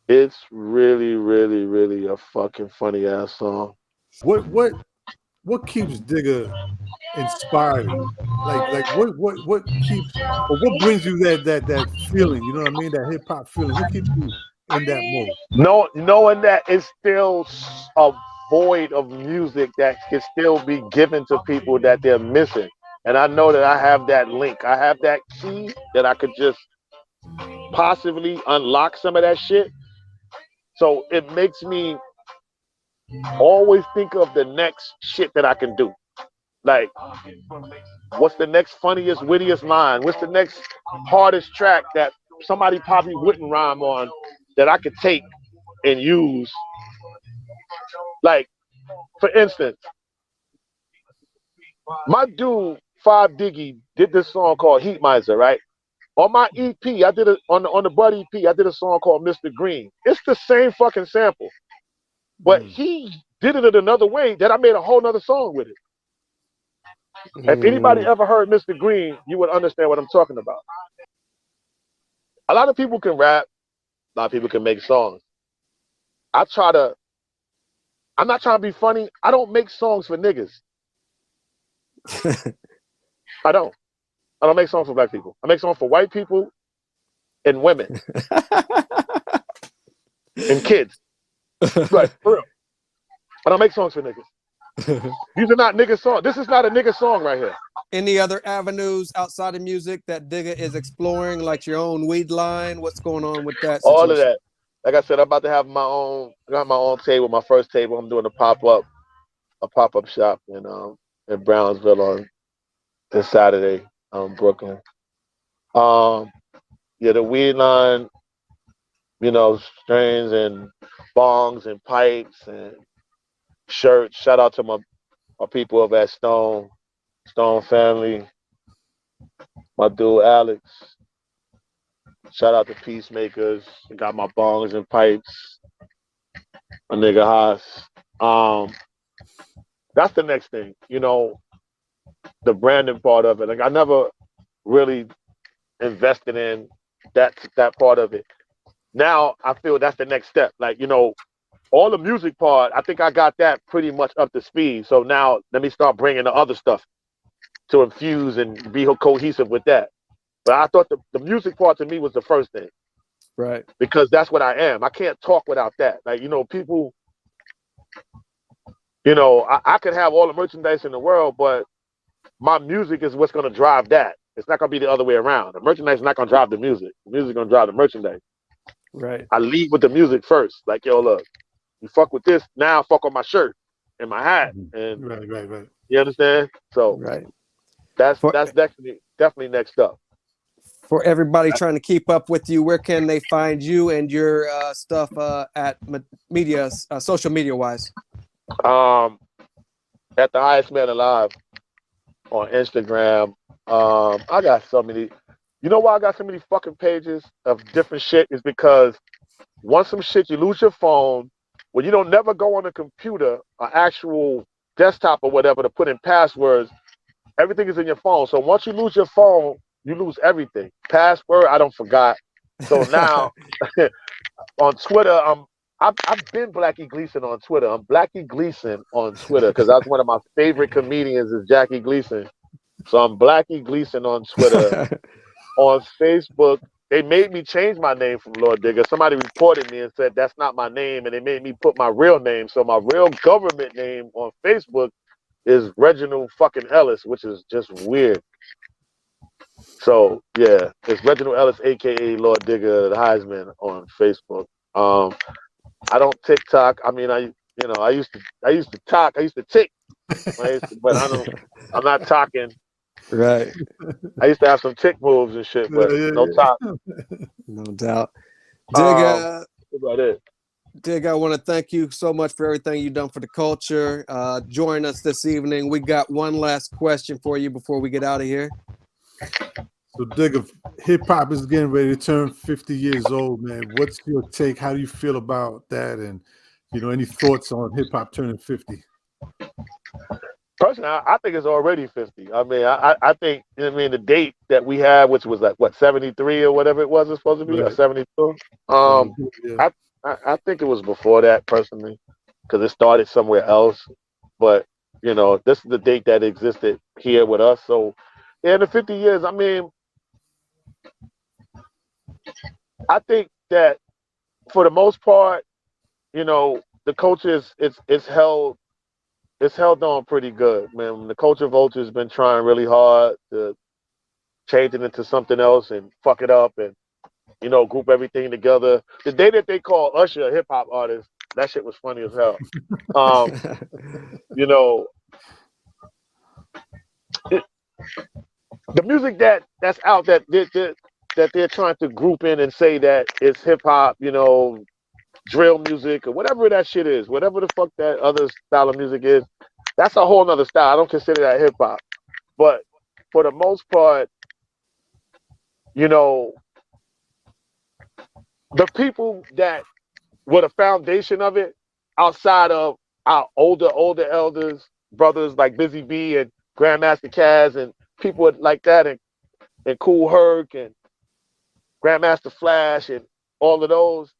It's really, really, really a fucking funny ass song. What keeps Digga inspired? Like what keeps or what brings you that feeling? You know what I mean? That hip hop feeling. What keeps you in that mode? Knowing that it's still a void of music that can still be given to people that they're missing. And I know that I have that link. I have that key that I could just possibly unlock some of that shit. So it makes me always think of the next shit that I can do. Like, what's the next funniest, wittiest line? What's the next hardest track that somebody probably wouldn't rhyme on that I could take and use? Like, for instance, my dude, Five Diggy, did this song called Heat Miser, right? On my EP, I did it on the Bud EP, I did a song called Mr. Green. It's the same fucking sample. But he did it another way that I made a whole nother song with it. If anybody ever heard Mr. Green, you would understand what I'm talking about. A lot of people can rap, a lot of people can make songs. I'm not trying to be funny. I don't make songs for niggas. I don't make songs for black people. I make songs for white people and women and kids. Like, for real. I don't make songs for niggas. These are not nigga songs. This is not a nigga song right here. Any other avenues outside of music that Digga is exploring, like your own weed line? What's going on with that situation? All of that. Like I said, I'm about to have my own. I got my own table, my first table. I'm doing a pop up shop in Brownsville on this Saturday, Brooklyn. Yeah, the weed line, strains and bongs and pipes and shirts. Shout out to my people over at Stone Family, my dude Alex. Shout out to Peacemakers. I got my bongs and pipes. My nigga Haas. That's the next thing, the branding part of it. Like, I never really invested in that part of it. now I feel that's the next step. Like, you know, all the music part, I think I got that pretty much up to speed. So now let me start bringing the other stuff to infuse and be cohesive with that. But I thought the music part to me was the first thing. Right. Because that's what I am. I can't talk without that. Like, you know, people, you know, I could have all the merchandise in the world, but my music is what's going to drive that. It's not going to be the other way around. The merchandise is not going to drive the music. The music is going to drive the merchandise. Right. I lead with the music first. Like, yo, look, you fuck with this, now fuck on my shirt and my hat. And Right. you understand? So Right. that's For definitely next up. for everybody trying to keep up with you, where can they find you and your stuff at media, social media wise? At the highest man alive on Instagram. I got so many. You know why I got so many fucking pages of different shit is because once some shit you lose your phone, when you don't never go on a computer, an actual desktop or whatever to put in passwords, everything is in your phone. So once you lose your phone, you lose everything. Password, I don't forgot. So now on Twitter, I've been Blackie Gleason on Twitter. I'm Blackie Gleason on Twitter because that's one of my favorite comedians is Jackie Gleason. So I'm Blackie Gleason on Twitter. On Facebook, they made me change my name from Lord Digga. Somebody reported me and said that's not my name, and they made me put my real name. So my real government name on Facebook is Reginald fucking Ellis, which is just weird. So yeah, it's Reginald Ellis, aka Lord Digga, the Heisman on Facebook. I don't TikTok. I mean, I used to talk. I used to tick, but I'm not talking. Right. I used to have some tick moves and shit, but no talk. No doubt. That's Digga, about it. Dig, I want to thank you so much for everything you've done for the culture. Join us this evening. We got one last question for you before we get out of here. So, Digga, hip hop is getting ready to turn 50 years old, man. What's your take? How do you feel about that? And, you know, any thoughts on hip hop turning 50? Personally, I think it's already 50. I mean, I think, I mean, the date that we had, which was like, what, 73 or whatever it was, it's supposed to be, or Right. 72. Yeah. I think it was before that, personally, because it started somewhere else. But, you know, this is the date that existed here with us. So, yeah, in the 50 years, I mean, I think that for the most part, you know, the culture is it's held on pretty good, man. The culture vulture's been trying really hard to change it into something else and fuck it up and, you know, group everything together. The day that they called Usher a hip hop artist, that shit was funny as hell. You know, the music that's out that they're trying to group in and say that it's hip hop, you know, drill music or whatever that shit is, whatever the fuck that other style of music is, that's a whole nother style. I don't consider that hip hop. But for the most part, you know, the people that were the foundation of it, outside of our older elders, brothers like Busy B and Grandmaster Caz and people like that, and Cool Herc and Grandmaster Flash and all of those,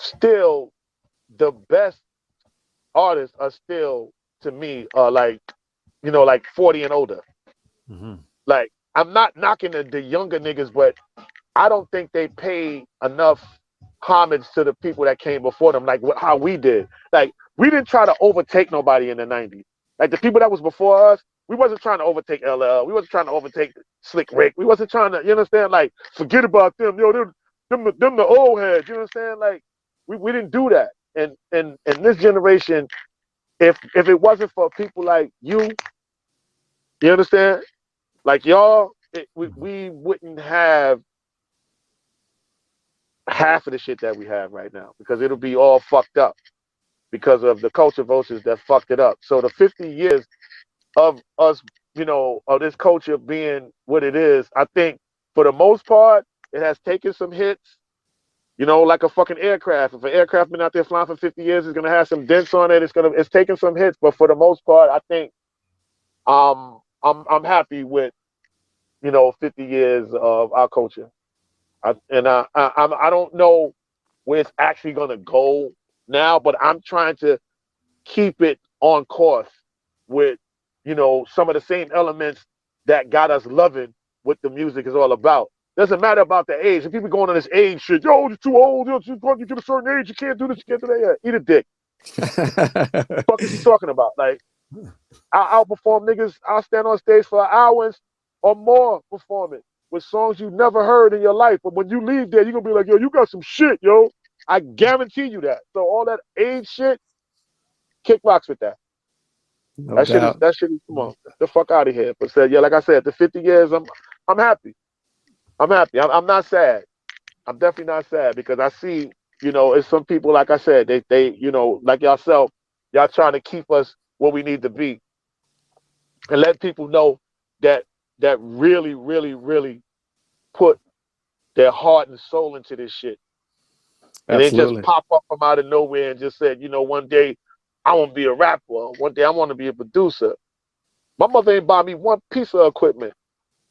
still the best artists are still, to me, like, you know, like 40 and older. Mm-hmm. Like, I'm not knocking the younger niggas, but I don't think they pay enough homage to the people that came before them, like how we did. Like, we didn't try to overtake nobody in the 90s. Like, the people that was before us, we wasn't trying to overtake LL. We wasn't trying to overtake Slick Rick. We wasn't trying to, you understand? Like, forget about them. Yo, them the old heads. You understand? Like, we didn't do that. And this generation, if it wasn't for people like you understand? Like y'all, we wouldn't have half of the shit that we have right now because it'll be all fucked up because of the culture vultures that fucked it up. So the 50 years of us, you know, of this culture being what it is, I think for the most part, it has taken some hits, you know, like a fucking aircraft. If an aircraft been out there flying for 50 years, it's gonna have some dents on it. It's taking some hits, but for the most part, I think I'm happy with, you know, 50 years of our culture. I don't know where it's actually gonna go now, but I'm trying to keep it on course with, you know, some of the same elements that got us loving what the music is all about. Doesn't matter about the age. If people going on this age shit, yo, you're too old, you're too drunk, you get a certain age, you can't do this, you can't do that. Yeah, eat a dick. What is he talking about? Like, I'll outperform niggas. I'll stand on stage for hours or more performing with songs you never heard in your life. But when you leave there, you're gonna be like, yo, you got some shit, yo. I guarantee you that. So all that age shit, kick rocks with that. No doubt. That shit is, come on, the fuck out of here. But said, yeah, like I said, the 50 years, I'm happy. I'm happy. I'm not sad. I'm definitely not sad because I see, you know, it's some people, like I said, they, you know, like yourself, y'all trying to keep us where we need to be and let people know that really, really, really put their heart and soul into this shit. And they just Absolutely. pop up from out of nowhere and just said, you know, one day I want to be a rapper. One day I want to be a producer. My mother ain't buy me one piece of equipment.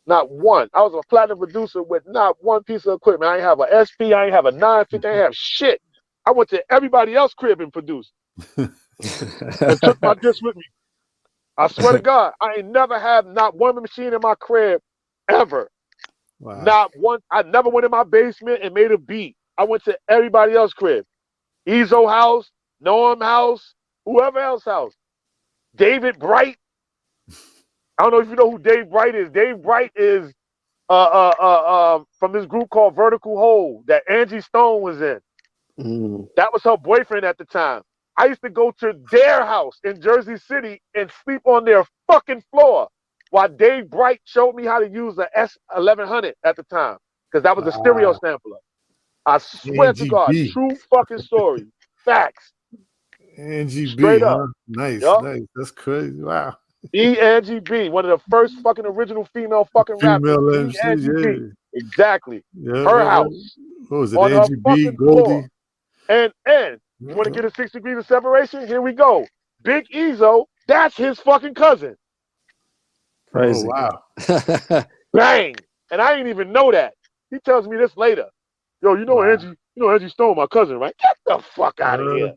Not one. I was a platinum producer with not one piece of equipment. I ain't have a SP. I ain't have a 950. I ain't have shit. I went to everybody else's crib and produced and took my disc with me. I swear to God, I ain't never had not one machine in my crib ever. Wow. Not one. I never went in my basement and made a beat. I went to everybody else's crib. Ezo house, Noam house, whoever else house. David Bright. I don't know if you know who Dave Bright is. Dave Bright is from this group called Vertical Hole that Angie Stone was in. That was her boyfriend at the time. I used to go to their house in Jersey City and sleep on their fucking floor while Dave Bright showed me how to use the S1100 at the time because that was a stereo sampler. I swear to God, NGB. true fucking story. Facts. NGB, Straight up. huh? Nice, Yup. nice. That's crazy. Wow. Angie B, one of the first fucking original female fucking rappers. Female MC, Angie B. yeah. Exactly. Yeah, Her what, house. what was it? On her NGB, fucking floor. Goldie. And you want to get a 6 degrees of separation? Here we go. Big Ezo, that's his fucking cousin. Crazy. Oh, wow. Bang. And I didn't even know that. He tells me this later. Yo, you know Angie Stone, my cousin, right? Get the fuck out of here.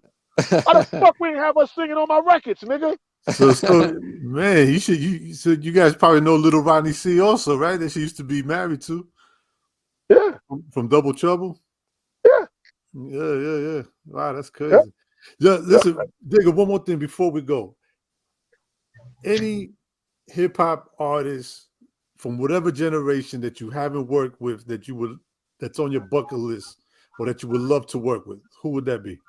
Why the fuck we ain't have us singing on my records, nigga? So man, you guys probably know Little Ronnie C also, right? That she used to be married to. Yeah. From Double Trouble. Yeah. Yeah. Wow, that's crazy. Yeah, listen, Digga, one more thing before we go. Any hip hop artist from whatever generation that you haven't worked with that's on your bucket list or that you would love to work with, who would that be?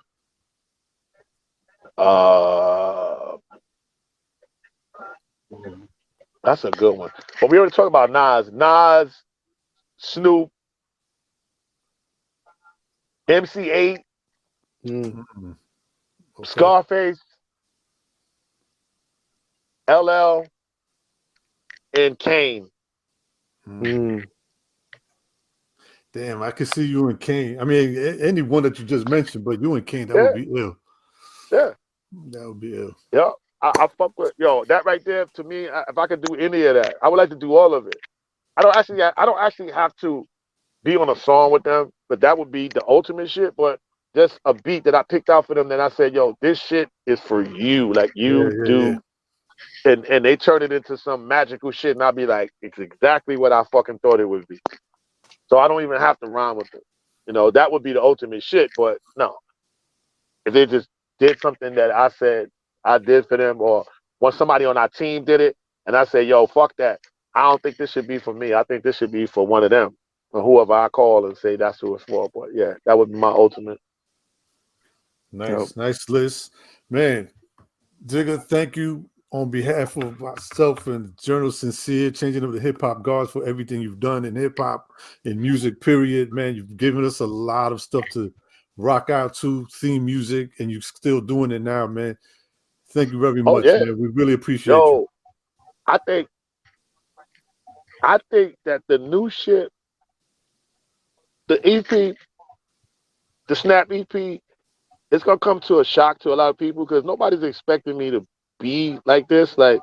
That's a good one. But we already talked about Nas, Snoop, MC8, Okay. Scarface, LL, and Kane. Damn, I could see you and Kane. I mean, any one that you just mentioned, but you and Kane, that would be ill. Yeah. That would be ill. Yeah. I fuck with that right there. To me, if I could do any of that, I would like to do all of it. I don't actually have to be on a song with them, but that would be the ultimate shit. But just a beat that I picked out for them, that I said, yo, this shit is for you. Like you do. Yeah. And they turn it into some magical shit, and I'll be like, it's exactly what I fucking thought it would be. So I don't even have to rhyme with it. You know, that would be the ultimate shit. But no, if they just did something that I said I did for them, or when somebody on our team did it, and I say, yo, fuck that. I don't think this should be for me. I think this should be for one of them, or whoever I call and say that's who it's for. But yeah, that would be my ultimate. Nice list. Man, Digga, thank you on behalf of myself and Journal Sincere, changing of the hip hop guards, for everything you've done in hip hop, in music, period. Man, you've given us a lot of stuff to rock out to, theme music, and you're still doing it now, man. Thank you very much, man. We really appreciate you. I think that the new shit, the EP, the Snap EP, it's gonna come to a shock to a lot of people because nobody's expecting me to be like this. Like,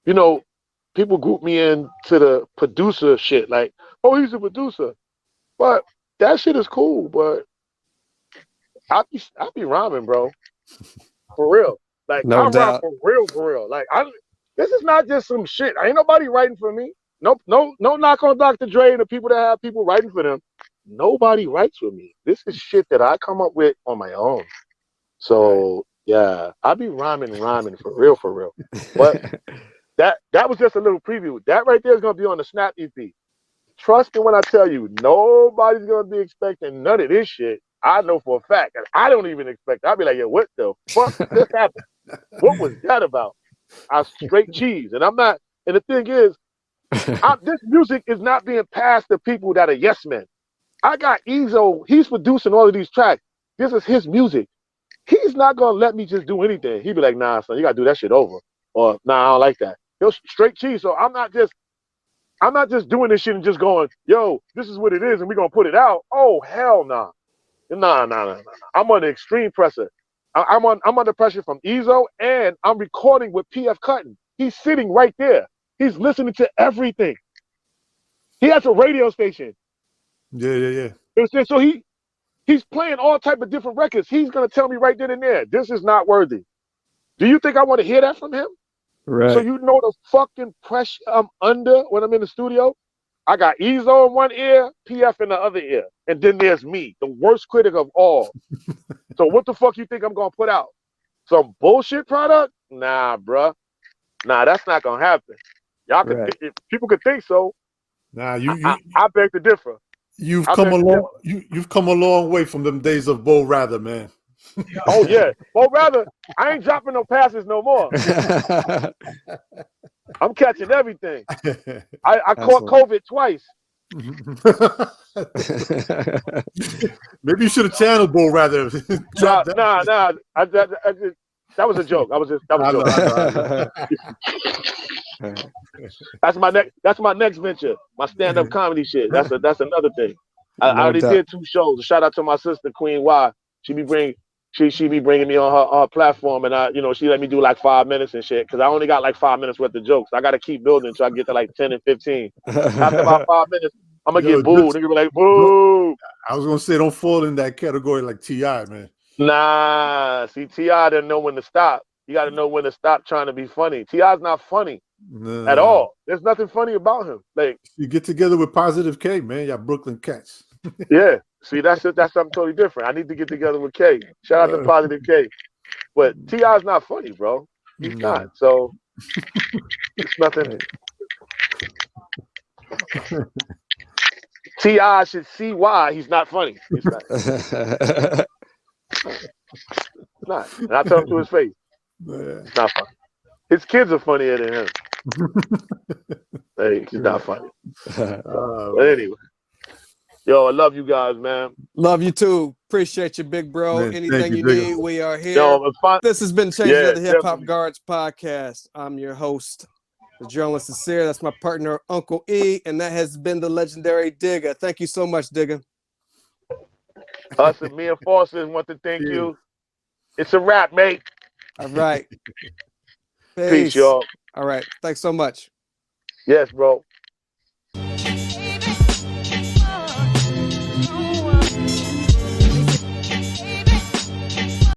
you know, people group me into the producer shit. Like, oh, he's a producer. But that shit is cool. But I be rhyming, bro, for real. Like No I rhyme doubt. for real. Like this is not just some shit. Ain't nobody writing for me. No knock on Dr. Dre and the people that have people writing for them. Nobody writes for me. This is shit that I come up with on my own. So yeah, I be rhyming for real. But that was just a little preview. That right there is gonna be on the Snap EP. Trust me when I tell you, nobody's gonna be expecting none of this shit. I know for a fact, and I don't even expect. I'll be like, yo, what the fuck just happened? What was that about? I straight cheese, and I'm not. And the thing is, this music is not being passed to people that are yes men. I got Ezo. He's producing all of these tracks. This is his music. He's not gonna let me just do anything. He'd be like, nah, son, you gotta do that shit over. Or nah, I don't like that. He'll straight cheese. So I'm not just doing this shit and just going, yo, this is what it is, and we're gonna put it out. Oh hell nah. Nah. I'm under extreme pressure. I'm under pressure from Ezo, and I'm recording with PF Cutton. He's sitting right there. He's listening to everything. He has a radio station. Yeah. You understand? So he's playing all type of different records. He's gonna tell me right then and there, this is not worthy. Do you think I want to hear that from him? Right. So you know the fucking pressure I'm under when I'm in the studio? I got Ezo in one ear, PF in the other ear. And then there's me, the worst critic of all. So what the fuck you think I'm gonna put out? Some bullshit product? Nah, bruh. Nah, that's not gonna happen. Y'all could if people could think so. Nah, I beg to differ. You've come a long way from them days of Bo Rather, man. Oh yeah. Well, rather, I ain't dropping no passes no more. I'm catching everything. I caught COVID twice. Maybe you should have channeled Bo Rather. Nah. That was a joke. That was a joke. That's my next venture. My stand-up comedy shit. That's another thing. I already did 2 shows. Shout out to my sister Queen Y. She be bringing me on her platform, and she let me do like 5 minutes and shit because I only got like 5 minutes worth of jokes. I got to keep building until I get to like 10 and 15. After about 5 minutes, I'm gonna get booed. They're gonna be like, boo. I was gonna say, don't fall in that category like T.I., man. Nah, see, T.I. didn't know when to stop. You got to know when to stop trying to be funny. T.I.'s not funny at all. There's nothing funny about him. Like, you get together with Positive K, man. Y'all Brooklyn cats. Yeah, see, that's something totally different. I need to get together with K. Shout out to Positive K. But T.I.'s not funny, bro. He's not. So it's nothing. T.I. should see why he's not funny. It's not. It's not. And I tell him to his face. It's not funny. His kids are funnier than him. Hey, he's not funny. But anyway. Yo, I love you guys, man. Love you too. Appreciate you, big bro. Man, anything you Digga. need, we are here. Yo, This has been Changing of the Hip Hop definitely. Guards podcast. I'm your host, the journalist Sincere. That's my partner, Uncle E, and that has been the legendary Digga. Thank you so much, Digga. Us and me and Foster want to thank you. It's a wrap, mate. All right. Peace, y'all. All right. Thanks so much. Yes, bro.